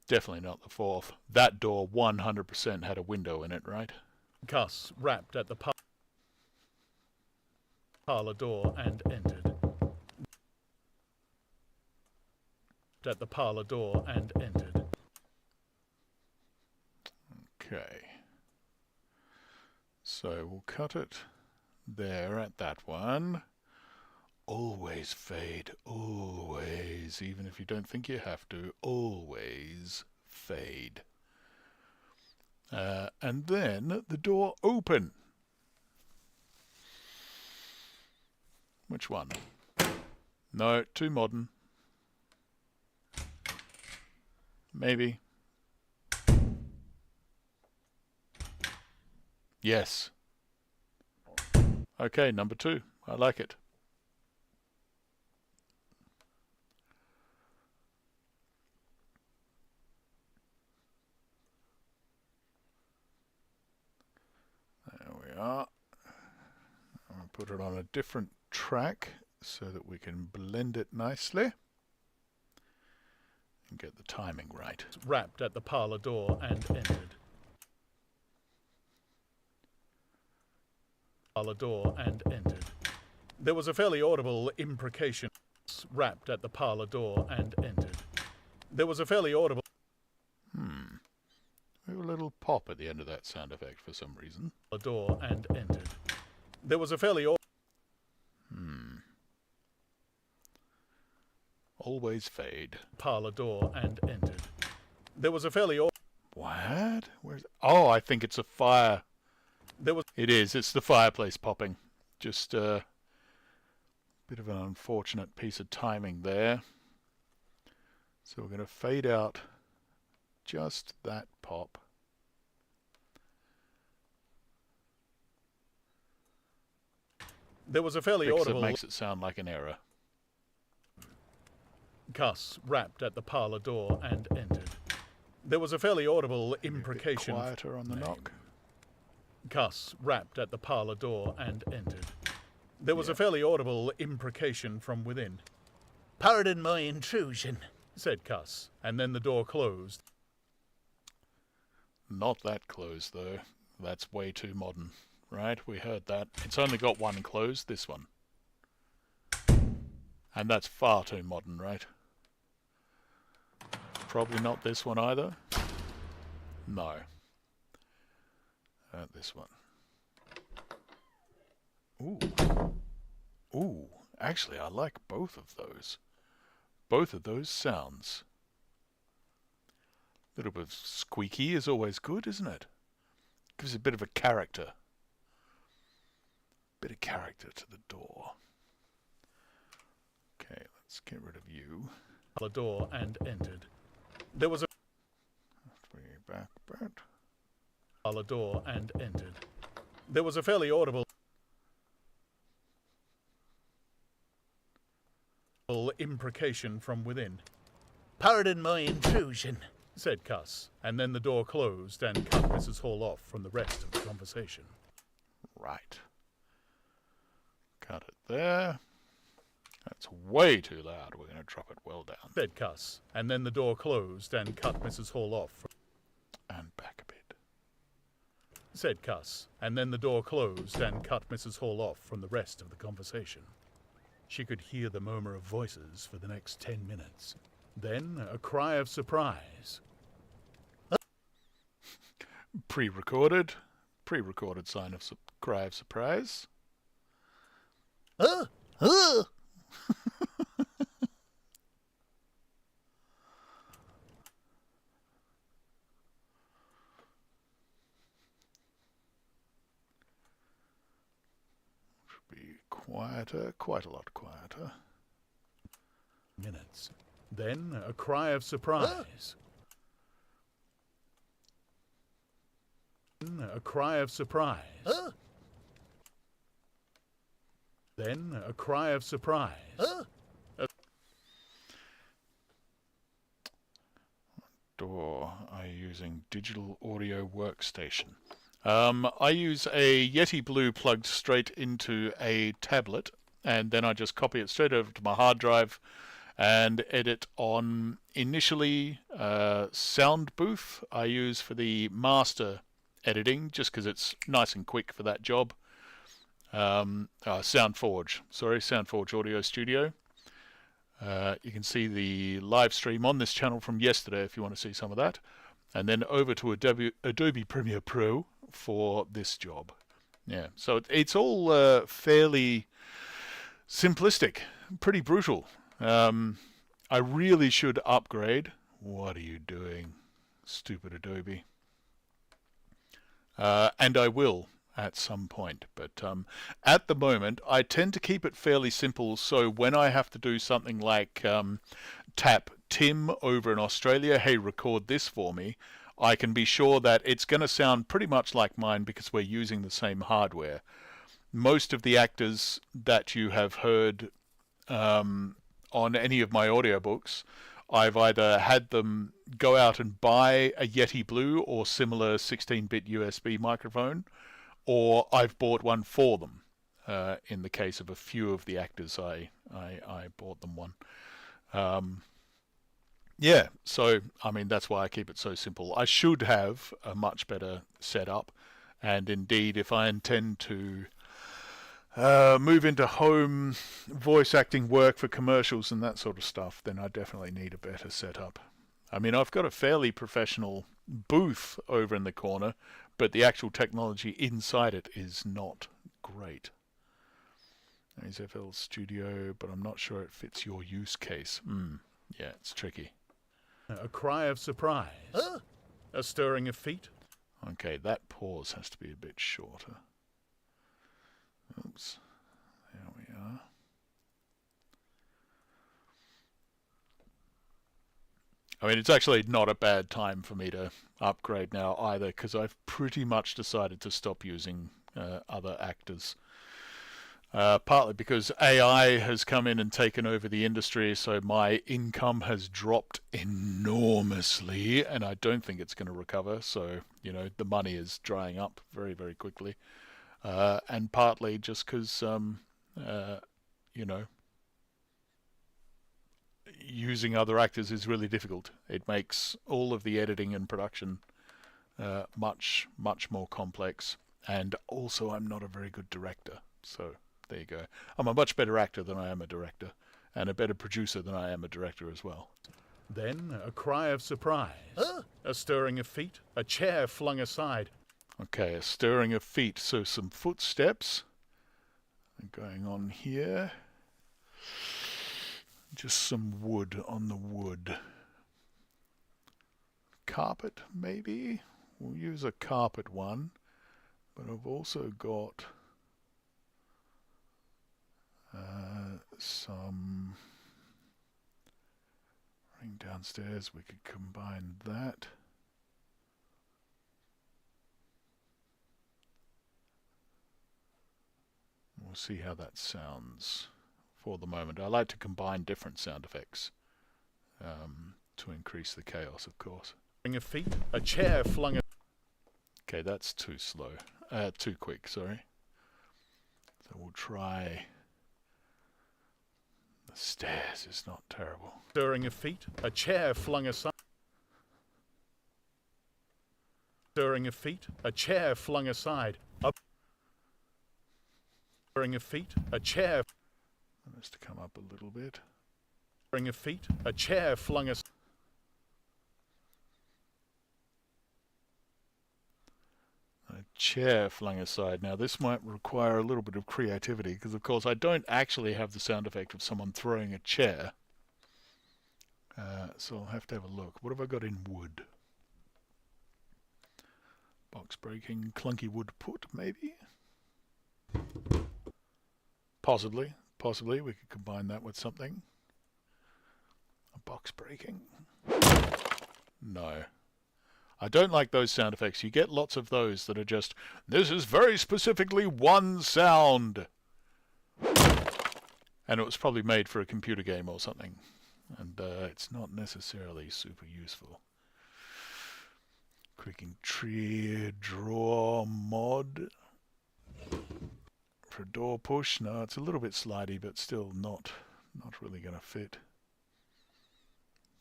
Definitely not the fourth. That door 100% had a window in it, right? Cuss rapped at the parlour door and entered. At the parlour door and entered. Okay. So we'll cut it there at that one. Always fade, always, even if you don't think you have to, always fade. And then the door open. Which one? No, too modern. Maybe. Yes. Okay, number 2. I like it. I'm going to put it on a different track so that we can blend it nicely and get the timing right. Rapped at the parlour door and entered. Parlour door and entered. There was a fairly audible imprecation. Rapped at the parlour door and entered. There was a fairly audible... We have a little pop at the end of that sound effect for some reason. Door and entered. There was a fairly... Always fade. Parlour door and entered. There was a fairly... What? Where's... Oh, I think it's a fire. There was... It is. It's the fireplace popping. Just a bit of an unfortunate piece of timing there. So we're going to fade out just that pop. There was a fairly Because audible... it makes it sound like an error. Cuss rapped at the parlour door and entered. There was a fairly audible imprecation... A bit quieter on the knock. Cuss rapped at the parlour door and entered. There was a fairly audible imprecation from within. "Pardon my intrusion," said Cuss, and then the door closed. Not that close, though. That's way too modern. Right? We heard that. It's only got one closed, this one. And that's far too modern, right? Probably not this one either. No. This one. Ooh. Ooh. Actually, I like both of those. Both of those sounds. A little bit of squeaky is always good, isn't it? Gives a bit of a character. Bit of character to the door. Okay, let's get rid of you. The door and entered. There was a Bring you back a bit. parlour door and entered. There was a fairly audible imprecation from within. "Pardon my intrusion," said Cuss, and then the door closed and cut Mrs. Hall off from the rest of the conversation. Right. Cut it there. That's way too loud. We're going to drop it well down. Said Cuss, and then the door closed and cut Mrs. Hall off. And back a bit. Said Cuss, and then the door closed and cut Mrs. Hall off from the rest of the conversation. She could hear the murmur of voices for the next 10 minutes. Then a cry of surprise. Pre-recorded. Pre-recorded sign of cry of surprise. Should be quieter, quite a lot quieter. Minutes. Then a cry of surprise. Then a cry of surprise. Then a cry of surprise. Door. Are you using digital audio workstation? I use a Yeti Blue plugged straight into a tablet, and then I just copy it straight over to my hard drive and edit on initially Sound Booth I use for the master editing, just because it's nice and quick for that job. SoundForge, sorry, SoundForge Audio Studio. You can see the live stream on this channel from yesterday if you want to see some of that. And then over to Adobe Premiere Pro for this job. Yeah, so it's all fairly simplistic, pretty brutal. I really should upgrade. What are you doing, stupid Adobe? And I will at some point, but at the moment I tend to keep it fairly simple, so when I have to do something like tap Tim over in Australia, hey, record this for me, I can be sure that it's going to sound pretty much like mine because we're using the same hardware. Most of the actors that you have heard on any of my audiobooks, I've either had them go out and buy a Yeti Blue or similar 16-bit USB microphone, or I've bought one for them. In the case of a few of the actors, I bought them one. Yeah, so I mean that's why I keep it so simple. I should have a much better setup, and indeed, if I intend to move into home voice acting work for commercials and that sort of stuff, then I definitely need a better setup. I mean, I've got a fairly professional booth over in the corner, but the actual technology inside it is not great. There's FL Studio, but I'm not sure it fits your use case. Yeah, it's tricky. A cry of surprise. A stirring of feet. Okay, that pause has to be a bit shorter. Oops. There we are. I mean, it's actually not a bad time for me to upgrade now either, because I've pretty much decided to stop using other actors. Partly because AI has come in and taken over the industry, so my income has dropped enormously, and I don't think it's going to recover. So, you know, the money is drying up very, very quickly. And partly just because, you know, using other actors is really difficult. It makes all of the editing and production much, much more complex. And also, I'm not a very good director, so there you go. I'm a much better actor than I am a director, and a better producer than I am a director as well. Then a cry of surprise. A stirring of feet. A chair flung aside. Okay, a stirring of feet. So some footsteps going on here. Just some wood on the wood. Carpet, maybe? We'll use a carpet one. But I've also got some ring downstairs. We could combine that. We'll see how that sounds for the moment. I like to combine different sound effects to increase the chaos, of course. Ring of feet. A chair flung. Okay, that's too slow. Too quick, sorry. So we'll try. The stairs is not terrible. Stirring of feet. A chair flung aside. Stirring of feet. A chair flung aside. Stirring of feet. A chair. That has to come up a little bit. Stirring of feet. A chair flung aside. A chair flung aside. Now this might require a little bit of creativity, because of course I don't actually have the sound effect of someone throwing a chair. So I'll have to have a look. What have I got in wood? Box breaking, clunky wood put, maybe? Possibly. Possibly. We could combine that with something. A box breaking. No. I don't like those sound effects. You get lots of those that are just, this is very specifically one sound. And it was probably made for a computer game or something. And it's not necessarily super useful. Clicking tree draw mod. For a door push, no, it's a little bit slidey, but still not really going to fit.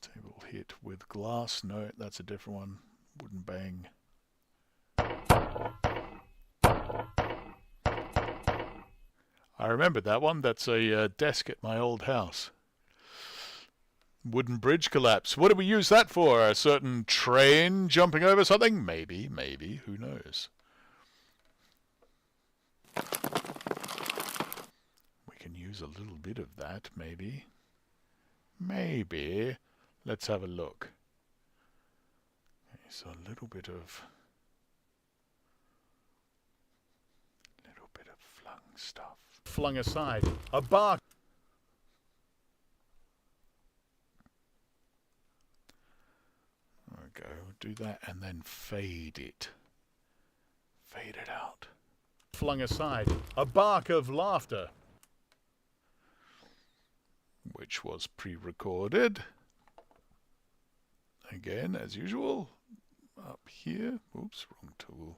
Table hit with glass, no, that's a different one. Wooden bang. I remember that one. That's a desk at my old house. Wooden bridge collapse. What do we use that for? A certain train jumping over something? Maybe, maybe. Who knows? We can use a little bit of that, maybe. Maybe. Let's have a look. So a little bit of flung stuff. Flung aside. A bar. There we go. Do that and then fade it. Fade it out. Flung aside. A bark of laughter. Which was pre-recorded. Again, as usual. Up here. Oops, wrong tool.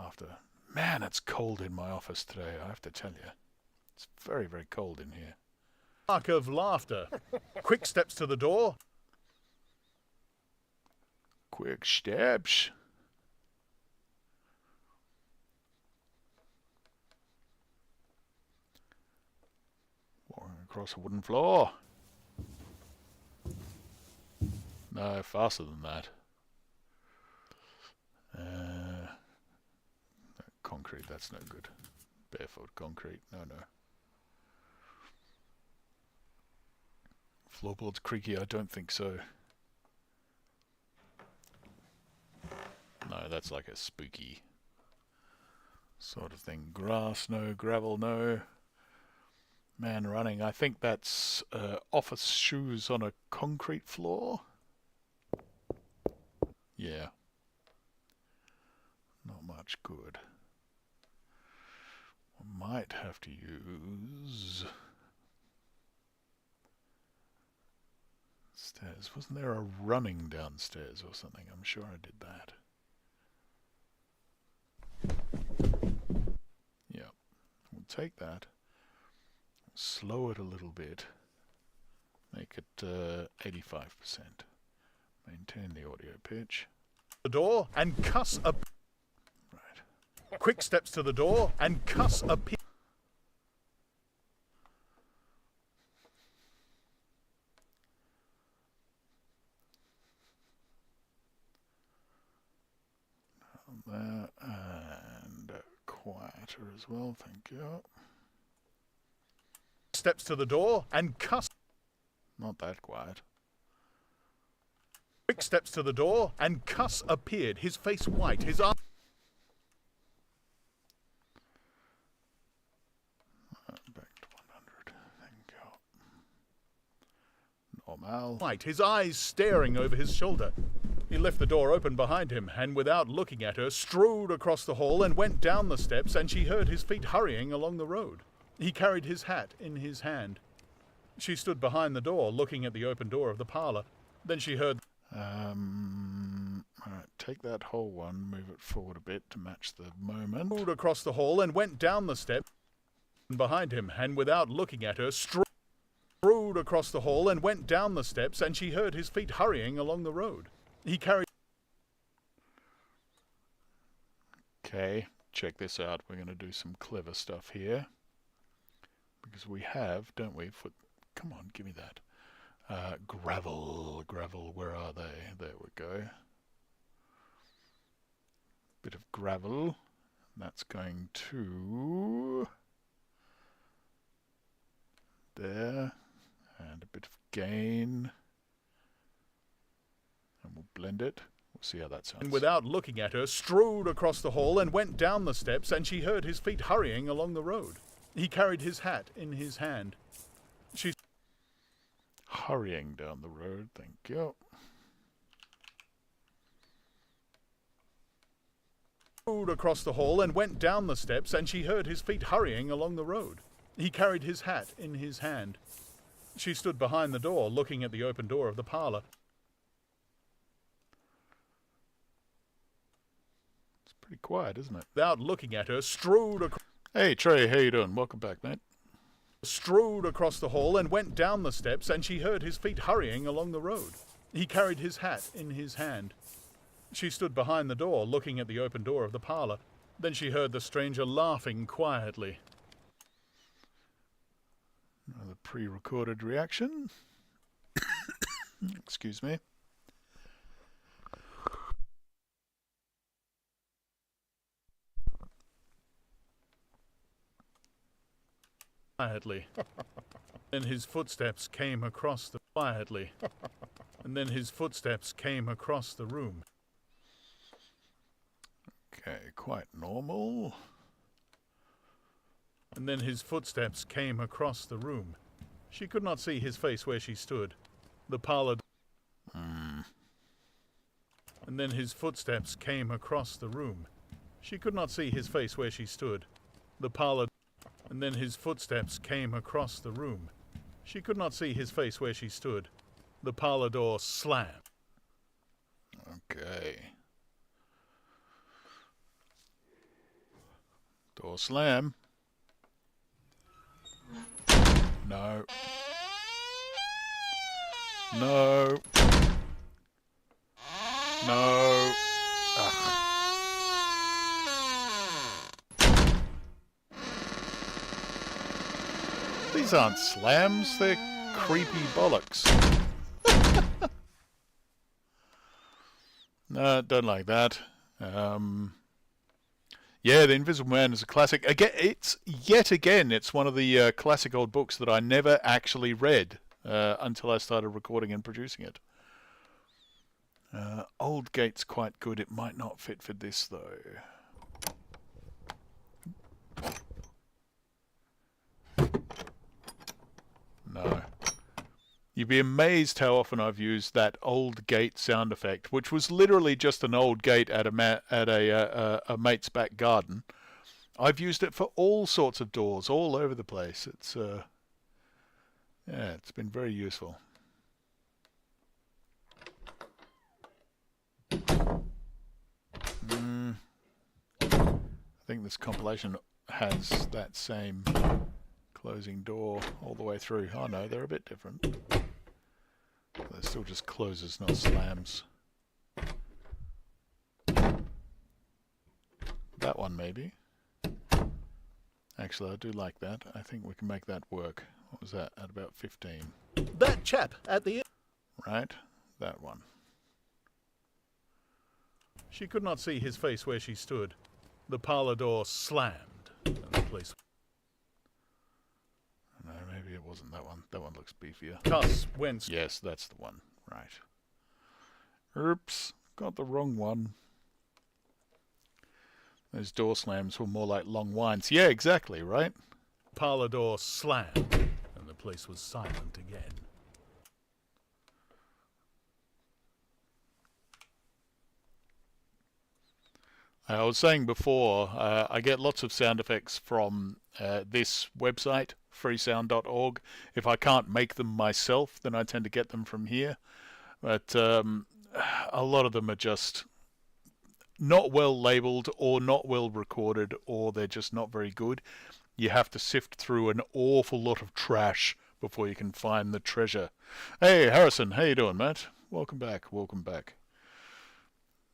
laughter. Man, it's cold in my office today, I have to tell you. It's very, very cold in here. Bark of laughter. Quick steps to the door. Quick steps. Walking across a wooden floor. No, faster than that. Concrete, that's no good. Barefoot concrete, no. Floorboards creaky, I don't think so. No, that's like a spooky sort of thing. Grass, no. Gravel, no. Man running, I think that's office shoes on a concrete floor. Yeah. Not much good. I might have to use stairs. Wasn't there a running downstairs or something? I'm sure I did that. Yeah. We'll take that. Slow it a little bit. Make it 85%. Maintain the audio pitch. The door and cuss a... Right. Quick steps to the door and cuss a... There, and quieter as well, thank you. Steps to the door and cuss... Not that quiet. Quick steps to the door and cuss appeared, his face white, his eyes... Back to 100, thank you. Normal. white, his eyes staring over his shoulder. He left the door open behind him and, without looking at her, strode across the hall and went down the steps, and she heard his feet hurrying along the road. He carried his hat in his hand. She stood behind the door, looking at the open door of the parlour. Then she heard... Alright, take that whole one, move it forward a bit to match the moment. strode across the hall and went down the steps behind him, and, without looking at her, strode across the hall and went down the steps, and she heard his feet hurrying along the road. He carried... Okay, check this out. We're going to do some clever stuff here. Because we have, don't we? Come on, give me that. Gravel, where are they? There we go. Bit of gravel. That's going to... there. And a bit of gain. And we'll blend it. We'll see how that sounds. and, without looking at her, strode across the hall and went down the steps, and she heard his feet hurrying along the road. He carried his hat in his hand. She... hurrying down the road, thank you. strode across the hall and went down the steps, and she heard his feet hurrying along the road. He carried his hat in his hand. She stood behind the door, looking at the open door of the parlour. It's pretty quiet, isn't it? Without looking at her, strode Hey Trey, how you doing? Welcome back, mate. strode across the hall and went down the steps, and she heard his feet hurrying along the road. He carried his hat in his hand. She stood behind the door, looking at the open door of the parlour. Then she heard the stranger laughing quietly. Another pre-recorded reaction. Excuse me. Quietly. Then his footsteps came across the... quietly. And then his footsteps came across the room. Okay, quite normal. And then his footsteps came across the room. She could not see his face where she stood. The parlour... And then his footsteps came across the room. She could not see his face where she stood. The parlour... And then his footsteps came across the room. She could not see his face where she stood. The parlour door slammed. Okay. Door slam. No. No. No. Ugh. These aren't slams, they're creepy bollocks. No, don't like that. Yeah, The Invisible Man is a classic. Again, it's one of the classic old books that I never actually read until I started recording and producing it. Old Gate's quite good. It might not fit for this, though. No. You'd be amazed how often I've used that old gate sound effect, which was literally just an old gate at a mate's back garden. I've used it for all sorts of doors, all over the place. It's yeah, it's been very useful. I think this compilation has that same closing door all the way through. Oh no, they're a bit different. They're still just closes, not slams. That one maybe. Actually, I do like that. I think we can make that work. What was that? At about 15. That chap at the... Right? That one. She could not see his face where she stood. The parlour door slammed, and the place... No, maybe it wasn't that one. That one looks beefier. Cuss went... Yes, that's the one. Right. Oops. Got the wrong one. Those door slams were more like long whines. Yeah, exactly, right? Parlour door slammed, and the place was silent again. I was saying before, I get lots of sound effects from this website, freesound.org. If I can't make them myself, then I tend to get them from here. But a lot of them are just not well labeled or not well recorded, or they're just not very good. You have to sift through an awful lot of trash before you can find the treasure. Hey, Harrison, how you doing, mate? Welcome back, welcome back.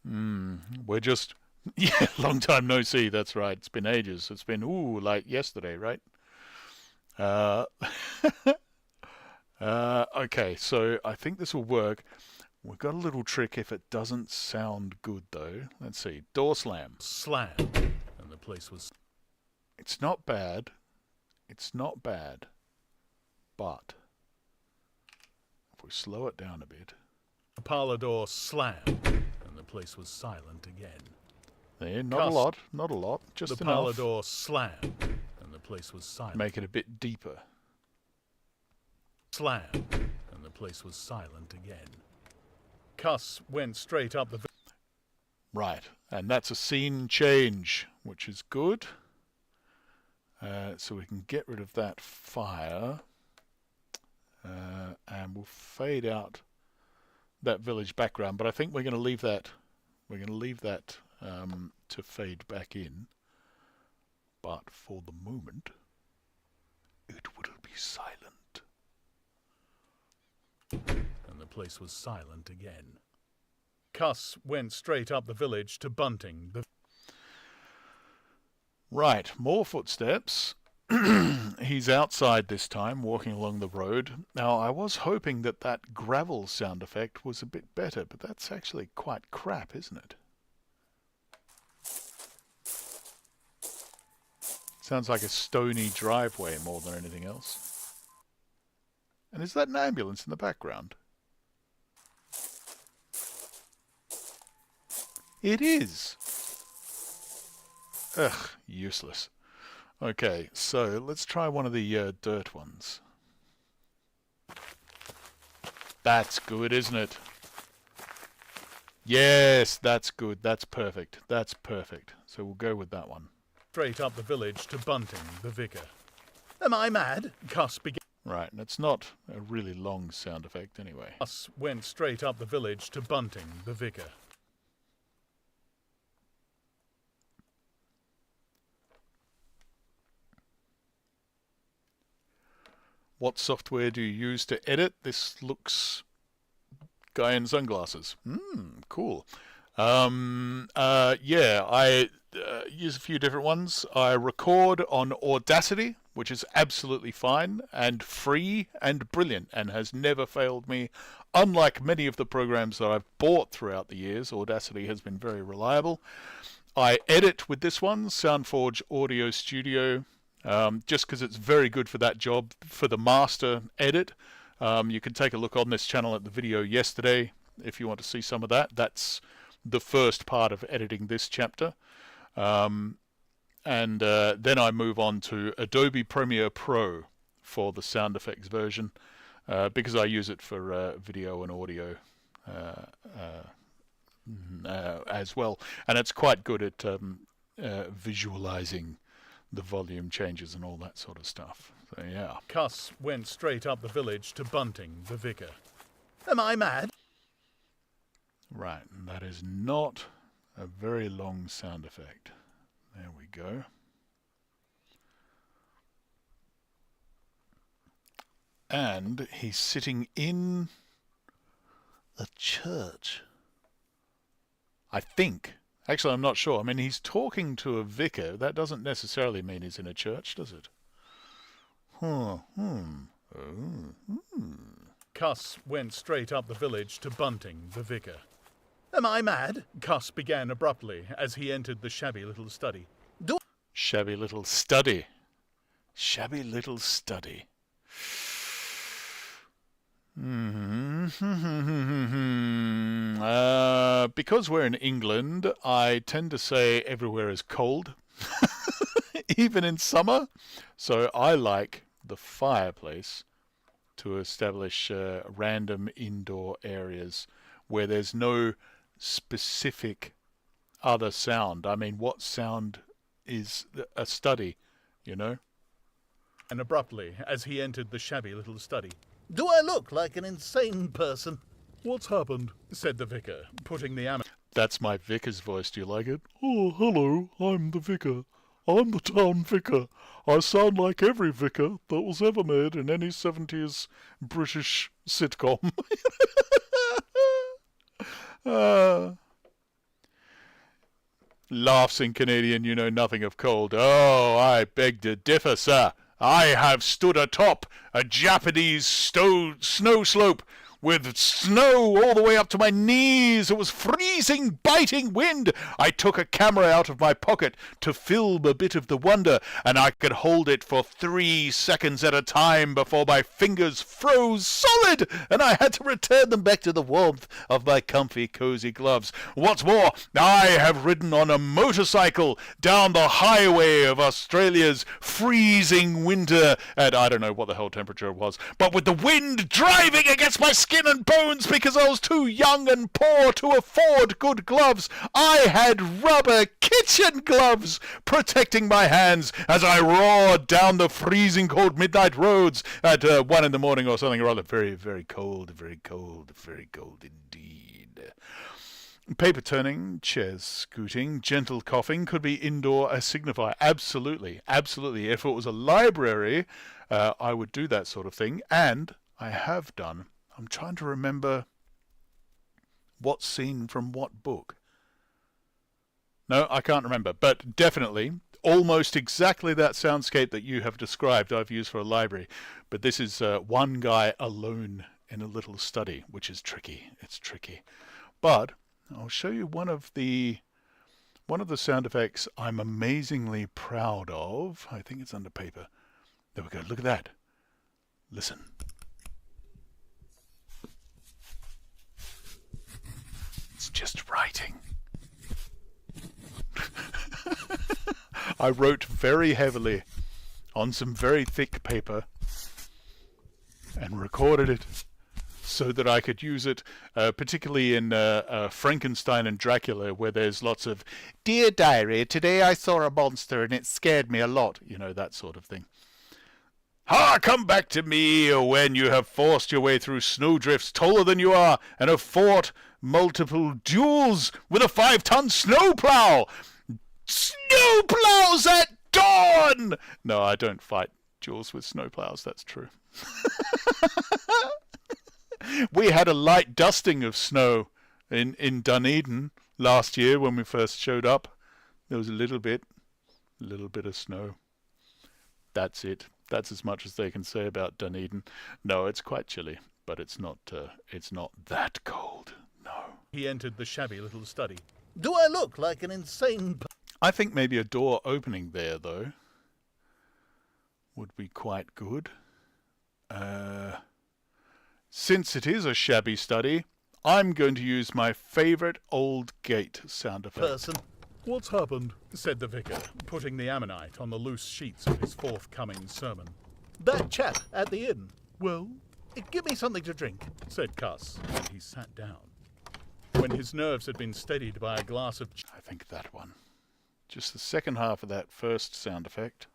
We're just... Yeah, long time no see, that's right. It's been ages. It's been, like yesterday, right? Okay, so I think this will work. We've got a little trick if it doesn't sound good, though. Let's see. Door slam. Slam, and the place was... It's not bad. It's not bad. But if we slow it down a bit... The parlour door slammed, and the place was silent again. There, not a lot, not a lot, just the enough. parlour door slammed, and the place was silent. Make it a bit deeper. Slam, and the place was silent again. Cuss went straight up the... Right, and that's a scene change, which is good. So we can get rid of that fire, and we'll fade out that village background. But I think we're going to leave that. We're going to leave that to fade back in. But for the moment, it will be silent. And the place was silent again. Cuss went straight up the village to Bunting. Right, more footsteps. He's outside this time, walking along the road. Now, I was hoping that that gravel sound effect was a bit better, but that's actually quite crap, isn't it? Sounds like a stony driveway more than anything else. And is that an ambulance in the background? It is! Ugh, useless. Okay, so let's try one of the dirt ones. That's good, isn't it? Yes, that's good. That's perfect. That's perfect. So we'll go with that one. Straight up the village to Bunting, the vicar. Am I mad? Cuss began. Right, and it's not a really long sound effect anyway. Cuss went straight up the village to Bunting, the vicar. What software do you use to edit? This looks... Guy in sunglasses. Cool. Yeah, I use a few different ones. I record on Audacity, which is absolutely fine and free and brilliant and has never failed me. Unlike many of the programs that I've bought throughout the years, Audacity has been very reliable. I edit with this one, SoundForge Audio Studio, just because it's very good for that job, for the master edit. You can take a look on this channel at the video yesterday if you want to see some of that. That's the first part of editing this chapter. And then I move on to Adobe Premiere Pro for the sound effects version, because I use it for video and audio as well. And it's quite good at visualizing the volume changes and all that sort of stuff. So, yeah. Cuss went straight up the village to Bunting, the vicar. Am I mad? Right, and that is not a very long sound effect. There we go. And he's sitting in a church. I think. Actually, I'm not sure. I mean, he's talking to a vicar. That doesn't necessarily mean he's in a church, does it? Cuss went straight up the village to Bunting, the vicar. Am I mad? Cuss began abruptly as he entered the shabby little study. Shabby little study. Shabby little study. Because we're in England, I tend to say everywhere is cold, even in summer. So I like the fireplace to establish random indoor areas where there's no specific other sound. I mean, what sound is a study, you know? And abruptly as he entered the shabby little study. Do I look like an insane person? What's happened? Said the vicar, putting the That's my vicar's voice. Do you like it? Oh, hello, I'm the vicar. I'm the town vicar. I sound like every vicar that was ever made in any 70s British sitcom. Laughs in Canadian, you know nothing of cold. Oh, I beg to differ, sir. I have stood atop a Japanese snow slope with snow all the way up to my knees. It was freezing, biting wind. I took a camera out of my pocket to film a bit of the wonder, and I could hold it for 3 seconds at a time before my fingers froze solid, and I had to return them back to the warmth of my comfy, cozy gloves. What's more, I have ridden on a motorcycle down the highway of Australia's freezing winter at I don't know what the hell temperature it was, but with the wind driving against my skin and bones because I was too young and poor to afford good gloves. I had rubber kitchen gloves protecting my hands as I roared down the freezing cold midnight roads at 1 in the morning or something or other. Very, very cold, very cold, very cold indeed. Paper turning, chairs scooting, gentle coughing could be indoor a signifier. Absolutely, absolutely. If it was a library, I would do that sort of thing, and I have done. I'm trying to remember what scene from what book. No, I can't remember, but definitely almost exactly that soundscape that you have described I've used for a library. But this is one guy alone in a little study, which is tricky. It's tricky. But I'll show you one of the sound effects I'm amazingly proud of. I think it's under paper. There we go. Look at that. Listen. It's just writing. I wrote very heavily on some very thick paper and recorded it so that I could use it, particularly in Frankenstein and Dracula, where there's lots of, "Dear diary, today I saw a monster and it scared me a lot," you know, that sort of thing. Come back to me when you have forced your way through snowdrifts taller than you are and have fought multiple duels with a 5-ton snowplow. Snowplows at dawn! No, I don't fight Jules with snowplows, that's true. We had a light dusting of snow in Dunedin last year when we first showed up. There was a little bit of snow. That's it. That's as much as they can say about Dunedin. No, it's quite chilly, but it's not that cold. No. He entered the shabby little study. Do I look like an insane... I think maybe a door opening there, though, would be quite good. Since it is a shabby study, I'm going to use my favourite old gate sound effect. Person. What's happened? Said the vicar, putting the ammonite on the loose sheets of his forthcoming sermon. That chap at the inn. Well, give me something to drink, said Cuss, and he sat down. When his nerves had been steadied by a glass of... I think that one. Just the second half of that first sound effect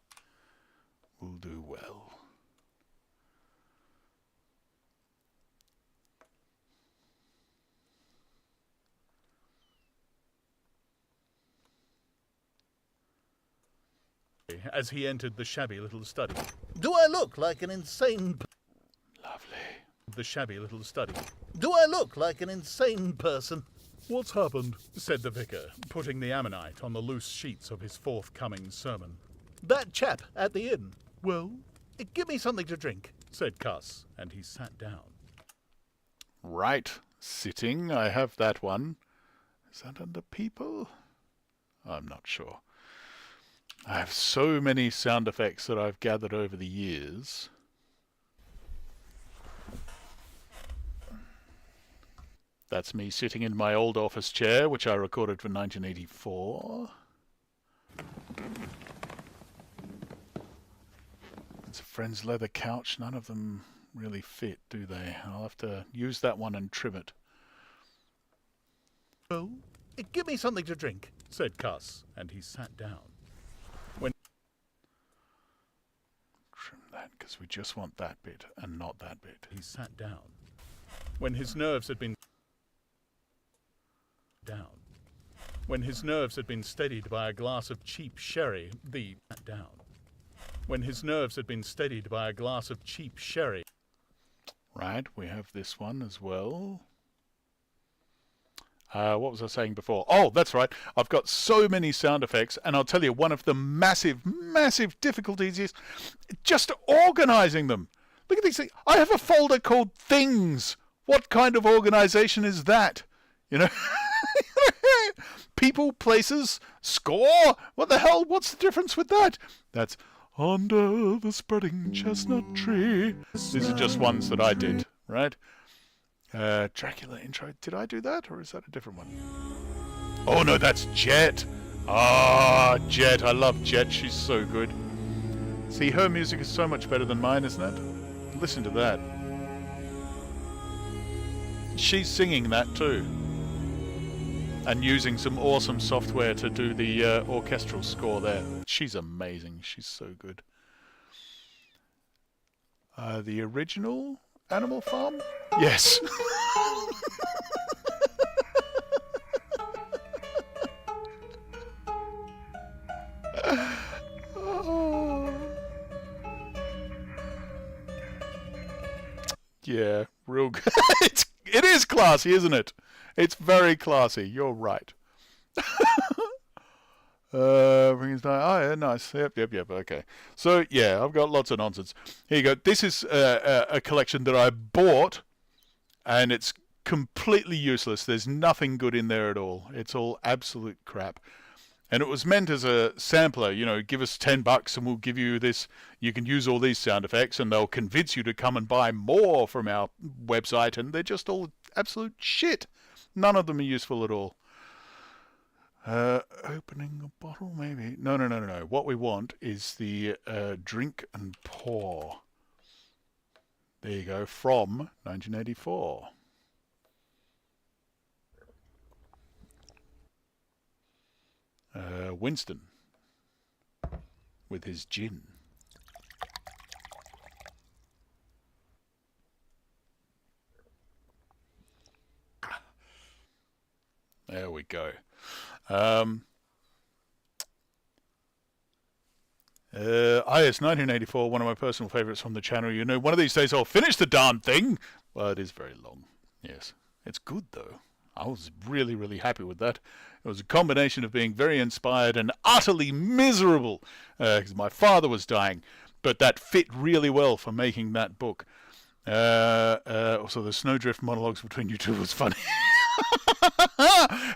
will do well. As he entered the shabby little study. Do I look like an insane... Lovely. The shabby little study. Do I look like an insane person? What's happened? Said the vicar, putting the ammonite on the loose sheets of his forthcoming sermon. That chap at the inn. Well, give me something to drink, said Cuss, and he sat down. Right. Sitting, I have that one. Is that under people? I'm not sure. I have so many sound effects that I've gathered over the years. That's me sitting in my old office chair, which I recorded for 1984. It's a friend's leather couch. None of them really fit, do they? I'll have to use that one and trim it. Oh, give me something to drink, said Cuss, and he sat down. Trim that, because we just want that bit and not that bit. He sat down. When his nerves had been steadied by a glass of cheap sherry, Right, we have this one as well. What was I saying before? Oh, that's right. I've got so many sound effects, and I'll tell you, one of the massive difficulties is just organising them. Look at these things. I have a folder called Things. What kind of organisation is that? You know? People, places, score? What the hell? What's the difference with that? That's under the spreading chestnut tree. These are just ones that I did, right? Dracula intro. Did I do that, or is that a different one? Oh no, that's Jet. Ah, Jet. I love Jet. She's so good. See, her music is so much better than mine, isn't it? Listen to that. She's singing that too. And using some awesome software to do the orchestral score there. She's amazing. She's so good. The original Animal Farm? Yes. Yeah, real good. It is classy, isn't it? It's very classy. You're right. Oh yeah, nice. Yep. Okay. So yeah, I've got lots of nonsense. Here you go. This is a collection that I bought, and it's completely useless. There's nothing good in there at all. It's all absolute crap. And it was meant as a sampler. You know, give us $10 and we'll give you this. You can use all these sound effects, and they'll convince you to come and buy more from our website. And they're just all absolute shit. None of them are useful at all. Opening a bottle, maybe? No. What we want is the drink and pour. There you go, from 1984. Winston with his gin. There we go. IS 1984, one of my personal favourites from the channel. You know, one of these days I'll finish the darn thing. Well, it is very long. Yes. It's good, though. I was really, really happy with that. It was a combination of being very inspired and utterly miserable because my father was dying. But that fit really well for making that book. Also, the Snowdrift monologues between you two was funny.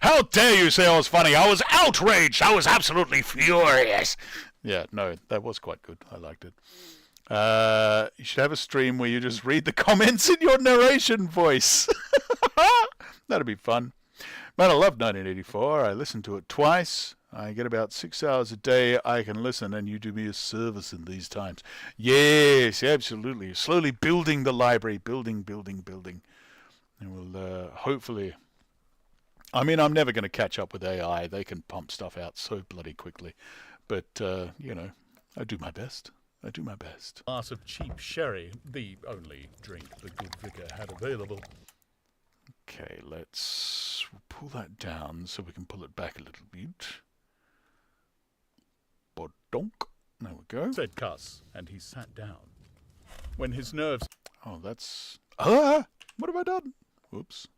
How dare you say I was funny? I was outraged. I was absolutely furious. Yeah, no, that was quite good. I liked it. You should have a stream where you just read the comments in your narration voice. That'd be fun. Man, I love 1984. I listened to it twice. I get about 6 hours a day I can listen, and you do me a service in these times. Yes, absolutely. Slowly building the library. Building. And we'll hopefully... I mean, I'm never going to catch up with AI. They can pump stuff out so bloody quickly. But, you know, I do my best. Glass of cheap sherry, the only drink the good vicar had available. Okay, let's pull that down so we can pull it back a little bit. Bodonk. There we go. Said Cuss, and he sat down. When his nerves... Oh, that's... Ah! What have I done? Whoops.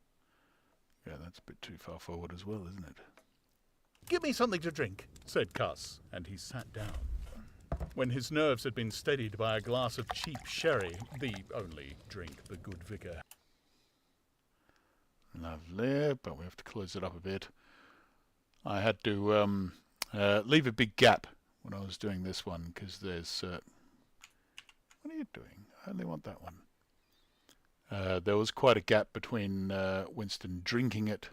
Yeah, that's a bit too far forward as well, isn't it? Give me something to drink, said Cuss, and he sat down. When his nerves had been steadied by a glass of cheap sherry, the only drink the good vicar... Lovely, but we have to close it up a bit. I had to leave a big gap when I was doing this one, because there's... what are you doing? I only want that one. There was quite a gap between Winston drinking it,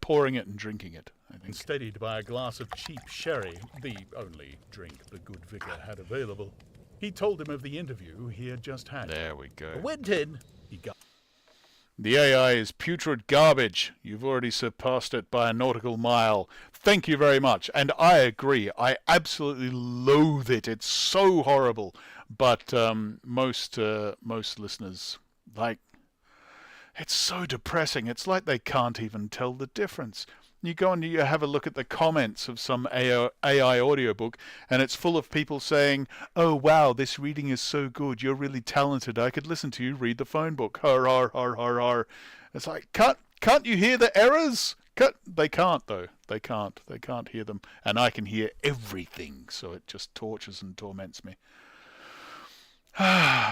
pouring it and drinking it, I think. Steadied by a glass of cheap sherry, the only drink the good vicar had available. He told him of the interview he had just had. There we go. Went in, he got... The AI is putrid garbage. You've already surpassed it by a nautical mile. Thank you very much. And I agree. I absolutely loathe it. It's so horrible. But most listeners, like, it's so depressing. It's like they can't even tell the difference. You go and you have a look at the comments of some AI audiobook, and it's full of people saying, "Oh wow, this reading is so good. You're really talented. I could listen to you read the phone book." Har har har har har. It's like, can't you hear the errors? They can't though. They can't hear them, and I can hear everything. So it just tortures and torments me.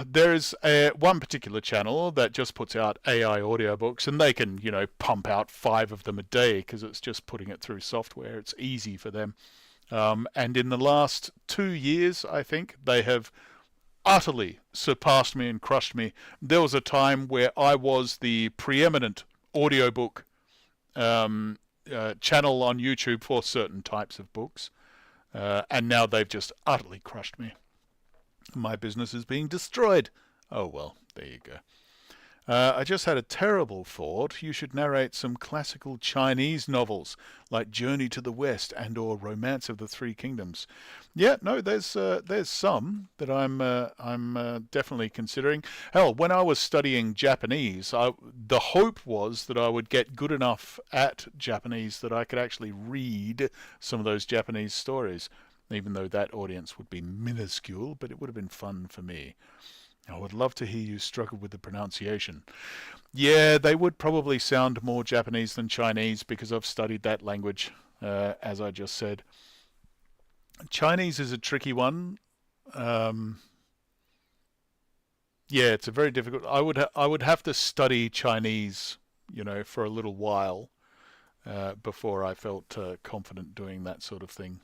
There's one particular channel that just puts out AI audiobooks, and they can, you know, pump out 5 of them a day because it's just putting it through software. It's easy for them. And in the last 2 years, I think, they have utterly surpassed me and crushed me. There was a time where I was the preeminent audiobook channel on YouTube for certain types of books, and now they've just utterly crushed me. My business is being destroyed. Oh well, there you go. I just had a terrible thought. You should narrate some classical Chinese novels like Journey to the West and or Romance of the Three Kingdoms. Yeah, no, there's some that I'm definitely considering. Hell, when I was studying Japanese, the hope was that I would get good enough at Japanese that I could actually read some of those Japanese stories. Even though that audience would be minuscule, but it would have been fun for me. I would love to hear you struggle with the pronunciation. Yeah, they would probably sound more Japanese than Chinese because I've studied that language, as I just said. Chinese is a tricky one. Yeah, it's a very difficult... I would have to study Chinese, you know, for a little while before I felt confident doing that sort of thing.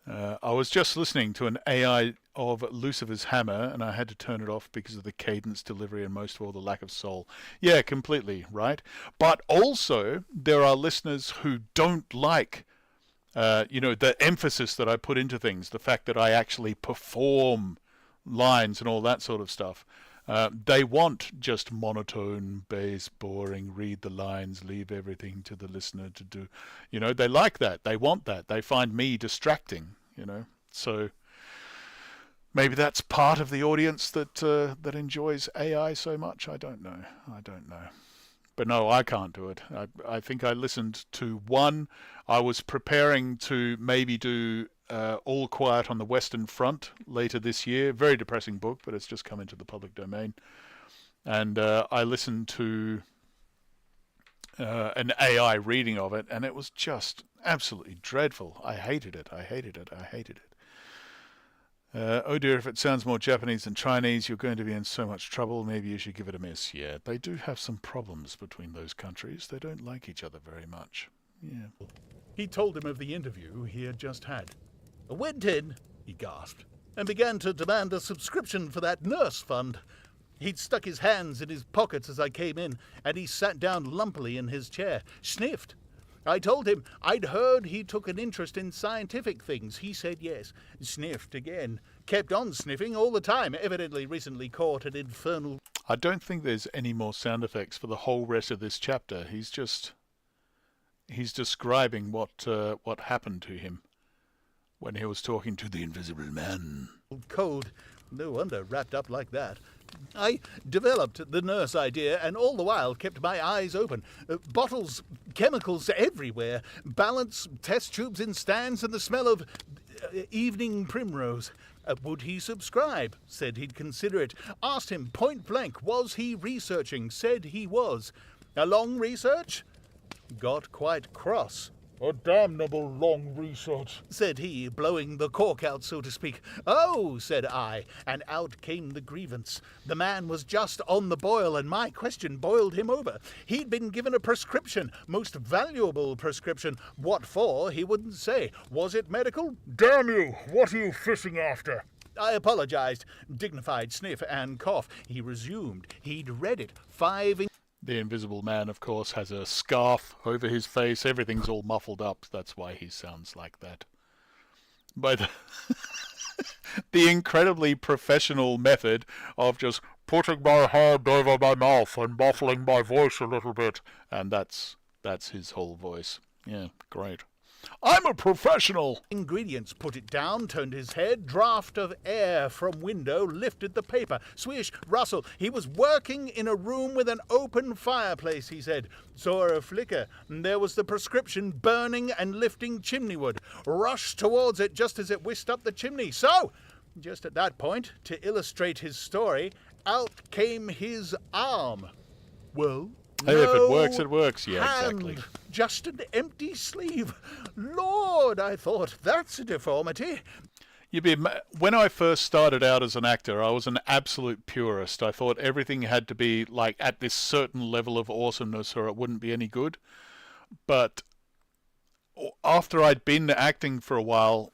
I was just listening to an AI of Lucifer's Hammer, and I had to turn it off because of the cadence, delivery, and most of all, the lack of soul. Yeah, completely, right? But also, there are listeners who don't like, you know, the emphasis that I put into things, the fact that I actually perform lines and all that sort of stuff. They want just monotone, bass, boring, read the lines, leave everything to the listener to do. You know, they like that. They want that. They find me distracting, you know. So maybe that's part of the audience that that enjoys AI so much. I don't know. But no, I can't do it. I think I listened to one. I was preparing to maybe do All Quiet on the Western Front later this year. Very depressing book, but it's just come into the public domain. And I listened to an AI reading of it, and it was just absolutely dreadful. I hated it. I hated it. I hated it. Oh dear, if it sounds more Japanese than Chinese, you're going to be in so much trouble. Maybe you should give it a miss. Yeah, they do have some problems between those countries. They don't like each other very much. Yeah. He told him of the interview he had just had. "I went in," he gasped, "and began to demand a subscription for that nurse fund. He'd stuck his hands in his pockets as I came in, and he sat down lumpily in his chair, sniffed. I told him I'd heard he took an interest in scientific things. He said yes, sniffed again, kept on sniffing all the time, evidently recently caught an infernal..." I don't think there's any more sound effects for the whole rest of this chapter. He's describing what happened to him when he was talking to the Invisible Man. Code. No wonder wrapped up like that. I developed the nurse idea and all the while kept my eyes open. Bottles, chemicals everywhere, balance, test tubes in stands, and the smell of evening primrose. Would he subscribe? Said he'd consider it. Asked him point blank, was he researching? Said he was. A long research? Got quite cross. "A damnable long research," said he, blowing the cork out, so to speak. "Oh," said I, and out came the grievance. The man was just on the boil, and my question boiled him over. He'd been given a prescription, most valuable prescription. What for, he wouldn't say. Was it medical? "Damn you, what are you fishing after?" I apologized, dignified sniff and cough. He resumed. He'd read it. The Invisible Man, of course, has a scarf over his face. Everything's all muffled up. That's why he sounds like that. By the incredibly professional method of just putting my hand over my mouth and muffling my voice a little bit. And that's his whole voice. Yeah, great. I'm a professional. Ingredients, put it down, turned his head, draft of air from window, lifted the paper. Swish, rustle. He was working in a room with an open fireplace, he said. Saw a flicker. There was the prescription burning and lifting chimney wood. Rushed towards it just as it whisked up the chimney. So, just at that point, to illustrate his story, out came his arm. Well... Hey, if it works, it works. Yeah, exactly. Just an empty sleeve. Lord, I thought, that's a deformity. When I first started out as an actor, I was an absolute purist. I thought everything had to be like at this certain level of awesomeness or it wouldn't be any good. But after I'd been acting for a while,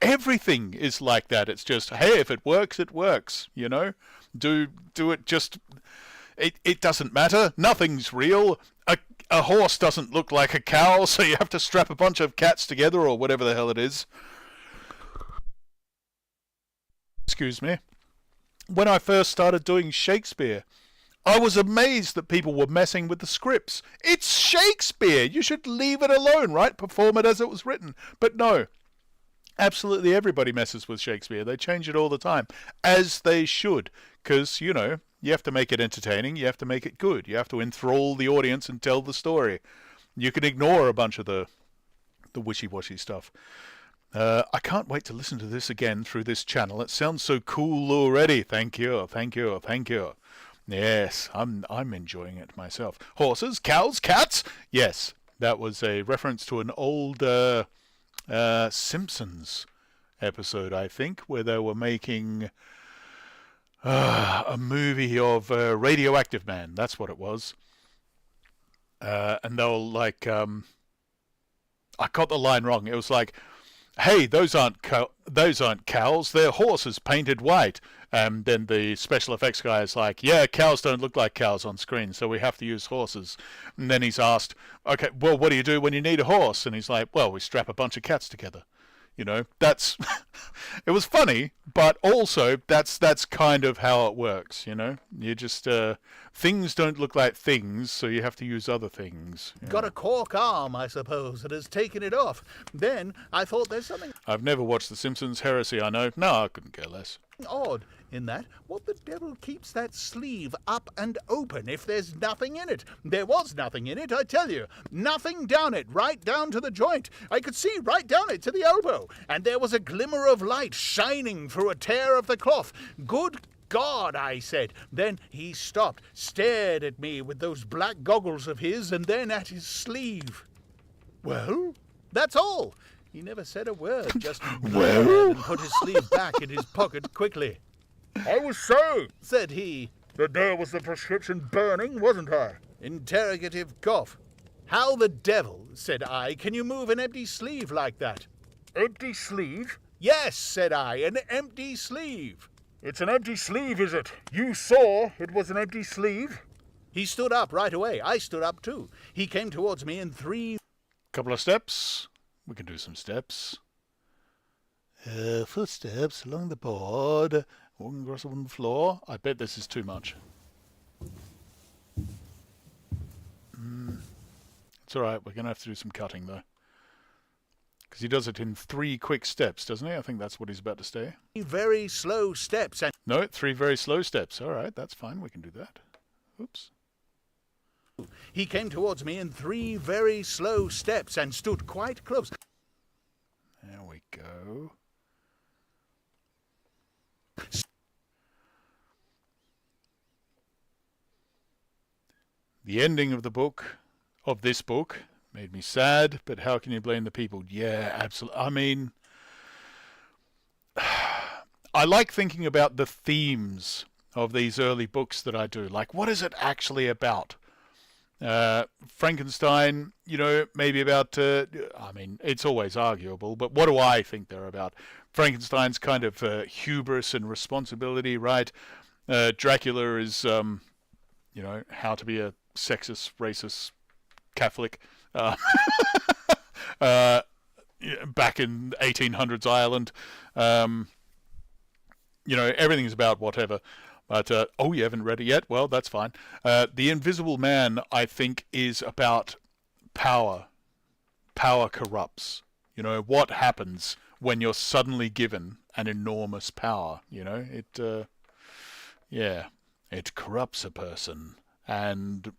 everything is like that. It's just, hey, if it works, it works. You know, do it just... It doesn't matter. Nothing's real. A horse doesn't look like a cow, so you have to strap a bunch of cats together or whatever the hell it is. Excuse me. When I first started doing Shakespeare, I was amazed that people were messing with the scripts. It's Shakespeare! You should leave it alone, right? Perform it as it was written. But no. Absolutely everybody messes with Shakespeare. They change it all the time. As they should. Because, you know... You have to make it entertaining, you have to make it good, you have to enthrall the audience and tell the story. You can ignore a bunch of the wishy-washy stuff. I can't wait to listen to this again through this channel. It sounds so cool already. Thank you, thank you, thank you. Yes, I'm enjoying it myself. Horses, cows, cats? Yes, that was a reference to an old Simpsons episode, I think, where they were making... a movie of Radioactive Man, that's what it was. And they were like, I got the line wrong. It was like, hey, those aren't cows, they're horses painted white. And then the special effects guy is like, yeah, cows don't look like cows on screen, so we have to use horses. And then he's asked, okay, well, what do you do when you need a horse? And he's like, well, we strap a bunch of cats together. You know, that's... It was funny, but also that's kind of how it works, you know? You just... things don't look like things, so you have to use other things. Got a cork arm, I suppose, and has taken it off. Then I thought there's something... I've never watched The Simpsons. Heresy, I know. No, I couldn't care less. odd in that what the devil keeps that sleeve up and open if there's nothing in it? There was nothing in it, I tell you. Nothing down it, right down to the joint. I could see right down it to the elbow, and there was a glimmer of light shining through a tear of the cloth. Good God, I said. Then he stopped, stared at me with those black goggles of his, and then at his sleeve. Well, that's all. He never said a word, just glared and put his sleeve back in his pocket quickly. I was so, said he, that there was the prescription burning, wasn't I? Interrogative cough. How the devil, said I, can you move an empty sleeve like that? Empty sleeve? Yes, said I, an empty sleeve. It's an empty sleeve, is it? You saw it was an empty sleeve? He stood up right away. I stood up too. He came towards me in 3 Couple of steps. We can do some steps. Footsteps along the board, walking across the wooden floor. I bet this is too much. It's alright, we're going to have to do some cutting though. Because he does it in 3 quick steps, doesn't he? I think that's what he's about to say. very slow steps and... No, 3 very slow steps. Alright, that's fine, we can do that. Oops. He came towards me in 3 very slow steps and stood quite close. There we go. The ending of the book, of this book, made me sad, but how can you blame the people? Yeah, absolutely. I mean, I like thinking about the themes of these early books that I do. Like, what is it actually about? Frankenstein, you know, maybe about, I mean, it's always arguable, but what do I think they're about? Frankenstein's kind of hubris and responsibility, right? Dracula is, you know, how to be a sexist, racist Catholic back in 1800s Ireland. You know, everything's about whatever. But, oh, you haven't read it yet? Well, that's fine. The Invisible Man, I think, is about power. Power corrupts. You know, what happens when you're suddenly given an enormous power? You know, yeah, it corrupts a person. And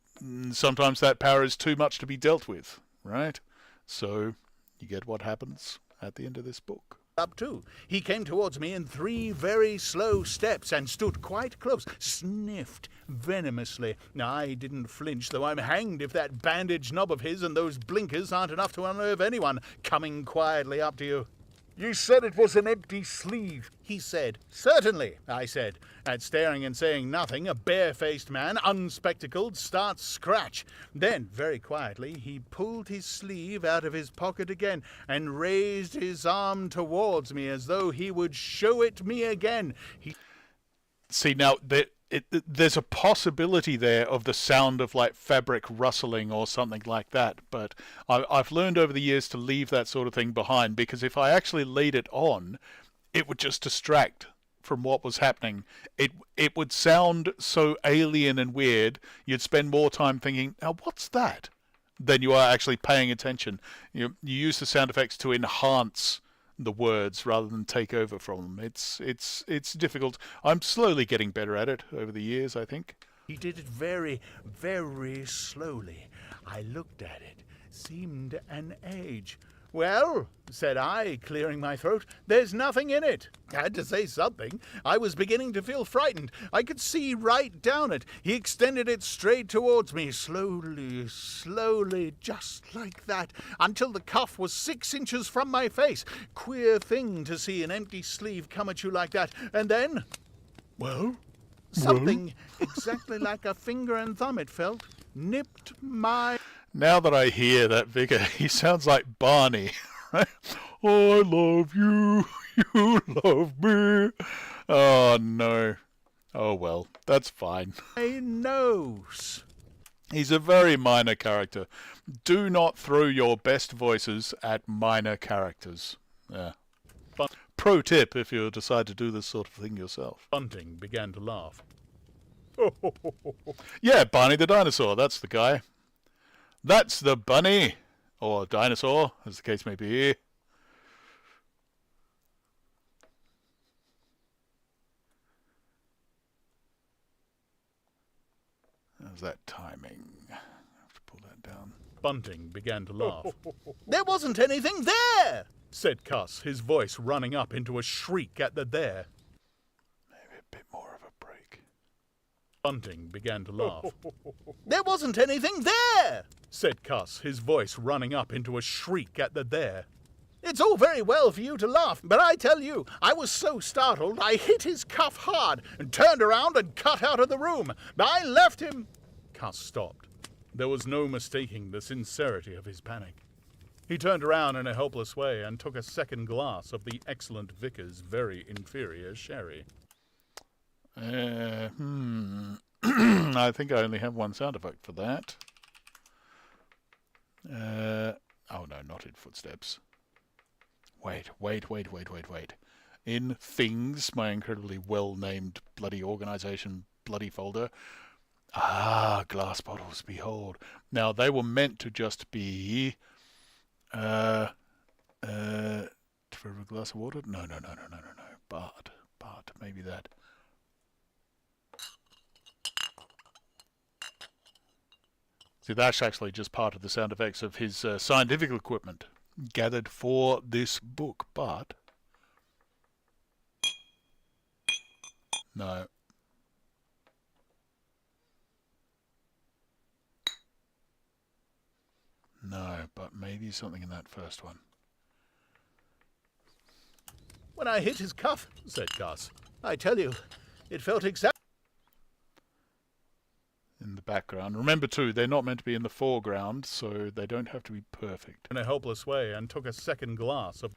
sometimes that power is too much to be dealt with, right? So you get what happens at the end of this book. Up too. He came towards me in 3 very slow steps and stood quite close, sniffed venomously. I didn't flinch, though I'm hanged if that bandaged knob of his and those blinkers aren't enough to unnerve anyone coming quietly up to you. You said it was an empty sleeve, he said. Certainly, I said. At staring and saying nothing, a bare-faced man, unspectacled, starts scratch. Then, very quietly, he pulled his sleeve out of his pocket again and raised his arm towards me as though he would show it me again. See, now, there's a possibility there of the sound of like fabric rustling or something like that, but I've learned over the years to leave that sort of thing behind, because if I actually laid it on, it would just distract from what was happening. It would sound so alien and weird, you'd spend more time thinking, now what's that, than you are actually paying attention. You use the sound effects to enhance the words rather than take over from them. It's difficult. I'm slowly getting better at it over the years, I think. He did it very, very slowly. I looked at it. Seemed an age. Well, said I, clearing my throat, there's nothing in it. I had to say something. I was beginning to feel frightened. I could see right down it. He extended it straight towards me, slowly, slowly, just like that, until the cuff was 6 inches from my face. Queer thing to see an empty sleeve come at you like that. And then, well, something exactly like a finger and thumb, it felt, nipped my... Now that I hear that vicar, he sounds like Barney, right? I love you, you love me. Oh, no. Oh, well, that's fine. My nose. He's a very minor character. Do not throw your best voices at minor characters. Yeah. Pro tip if you decide to do this sort of thing yourself. Bunting began to laugh. Yeah, Barney the dinosaur, that's the guy. That's the bunny, or dinosaur, as the case may be. was that timing? I have to pull that down. Bunting began to laugh. There wasn't anything there! Said Cuss, his voice running up into a shriek at the there. Maybe a bit more of a break. Bunting began to laugh. There wasn't anything there! Said Cuss, his voice running up into a shriek at the there. It's all very well for you to laugh, but I tell you, I was so startled I hit his cuff hard and turned around and cut out of the room. I left him... Cuss stopped. There was no mistaking the sincerity of his panic. He turned around in a helpless way and took a second glass of the excellent Vicar's very inferior sherry. I think I only have one sound effect for that. Oh no, not in footsteps. Wait. In Things, my incredibly well-named bloody organisation, bloody folder. Ah, glass bottles, behold. Now, they were meant to just be... for a glass of water? No. Bart, maybe that. See, that's actually just part of the sound effects of his scientific equipment gathered for this book, but... No. No, but maybe something in that first one. When I hit his cuff, Said Cuss. I tell you, it felt exactly... In the background. Remember too, they're not meant to be in the foreground, so they don't have to be perfect. In a helpless way and took a second glass of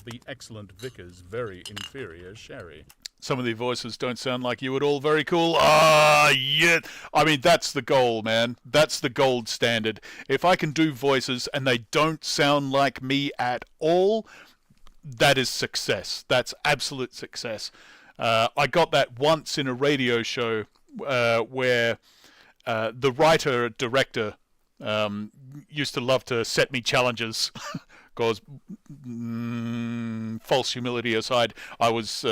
the excellent Vicar's very inferior sherry. Some of the voices don't sound like you at all. Very cool. Ah, yeah. I mean, that's the goal, man. That's the gold standard. If I can do voices and they don't sound like me at all, that is success. That's absolute success. I got that once in a radio show where the writer-director used to love to set me challenges. Because, false humility aside, I was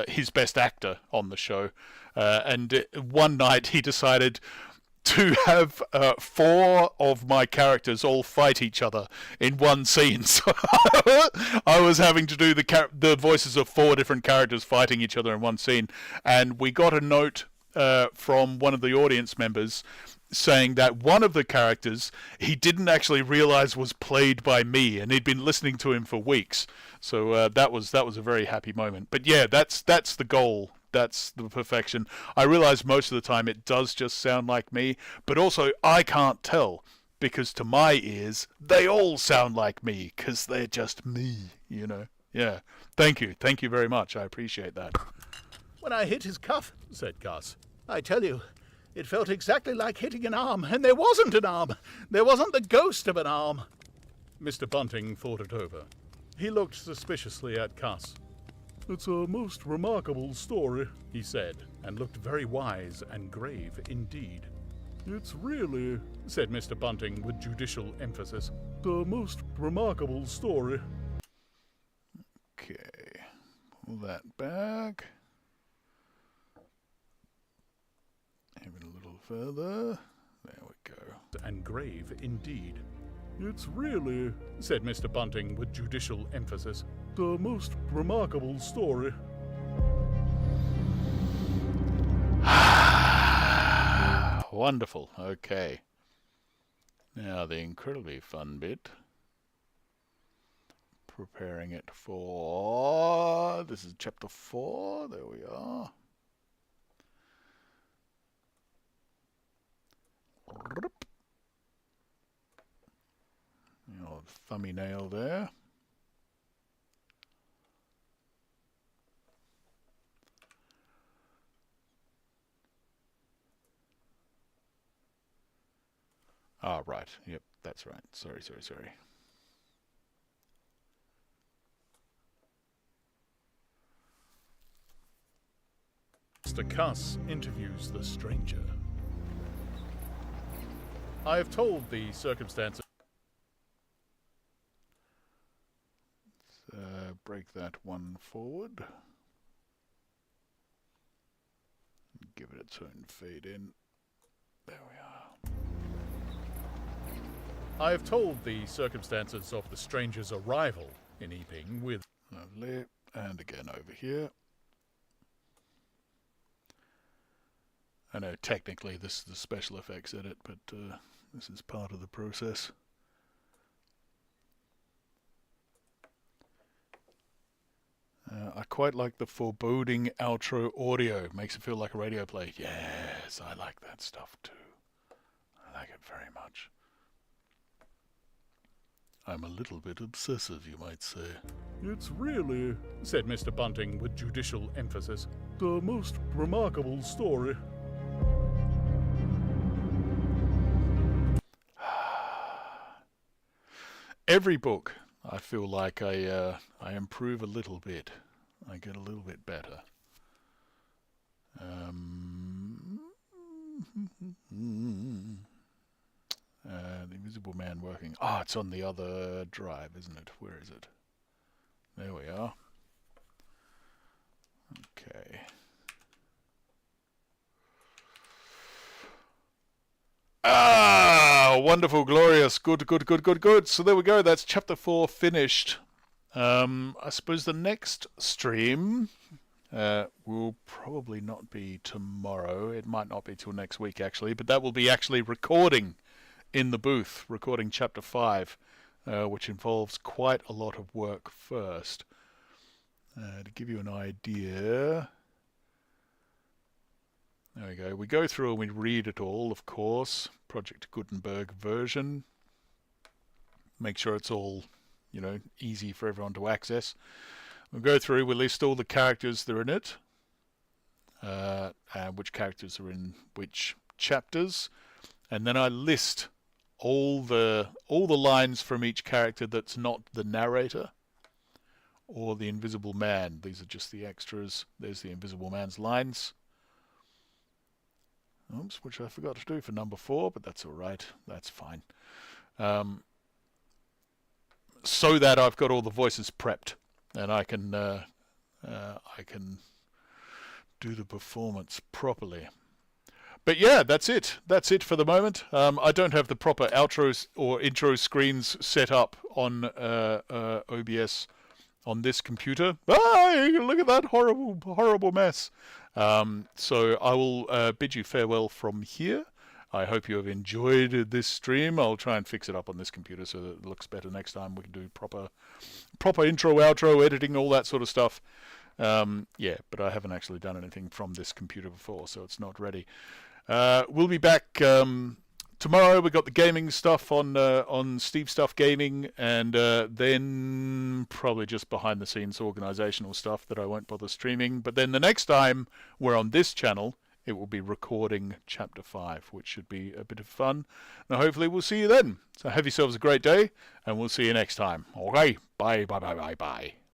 his best actor on the show. And one night he decided to have 4 of my characters all fight each other in one scene. So I was having to do the voices of 4 different characters fighting each other in one scene. And we got a note from one of the audience members saying that one of the characters he didn't actually realize was played by me, and he'd been listening to him for weeks. So that was a very happy moment. But yeah, that's the goal. That's the perfection. I realize most of the time it does just sound like me, but also I can't tell, because to my ears they all sound like me, because they're just me, you know. Yeah. Thank you very much. I appreciate that. When I hit his cuff, Said Cuss. I tell you, it felt exactly like hitting an arm, and there wasn't an arm. There wasn't the ghost of an arm. Mr. Bunting thought it over. He looked suspiciously at Cuss. It's a most remarkable story, he said, and looked very wise and grave indeed. It's really, said Mr. Bunting with judicial emphasis, a most remarkable story. Okay. Pull that back. Even a little further. There we go. And grave indeed. It's really, said Mr. Bunting with judicial emphasis, a most remarkable story. Wonderful. Okay. Now the incredibly fun bit. Preparing it for... This is chapter 4. There we are. The old thummy nail there. Ah, right. Yep, that's right. Sorry. Mr. Cuss interviews the stranger. I have told the circumstances. Break that one forward. Give it its own fade in. There we are. I have told the circumstances of the stranger's arrival in Yiping with Lovely. And again over here. I know technically this is the special effects edit, but this is part of the process. I quite like the foreboding outro audio. Makes it feel like a radio play. Yes, I like that stuff too. I like it very much. I'm a little bit obsessive, you might say. "It's really," said Mr. Bunting with judicial emphasis, "the most remarkable story." Every book, I feel like I improve a little bit. I get a little bit better. The Invisible Man working. Oh, it's on the other drive, isn't it? Where is it? There we are. Okay. Ah, wonderful, glorious, good. So there we go. That's chapter 4 finished. I suppose the next stream will probably not be tomorrow. It might not be till next week, actually. But that will be actually recording in the booth, recording chapter 5, which involves quite a lot of work first. To give you an idea... There we go. We go through and we read it all, of course. Project Gutenberg version. Make sure it's all, easy for everyone to access. We'll go through, we'll list all the characters that are in it. And which characters are in which chapters. And then I list all the lines from each character that's not the narrator or the Invisible Man. These are just the extras. There's the Invisible Man's lines. Oops, which I forgot to do for number 4, but that's all right. That's fine. So that I've got all the voices prepped, and I can do the performance properly. But yeah, that's it. That's it for the moment. I don't have the proper outros or intro screens set up on OBS on this computer. Ah, look at that horrible mess. So I will bid you farewell from here. I hope you have enjoyed this stream. I'll try and fix it up on this computer so that it looks better next time. We can do proper intro, outro, editing, all that sort of stuff. Yeah, but I haven't actually done anything from this computer before, so it's not ready. We'll be back tomorrow. We've got the gaming stuff on Steve Stuff Gaming, and then probably just behind the scenes organizational stuff that I won't bother streaming. But then the next time we're on this channel, it will be recording chapter 5, which should be a bit of fun. And hopefully we'll see you then. So have yourselves a great day, and we'll see you next time. Okay, bye.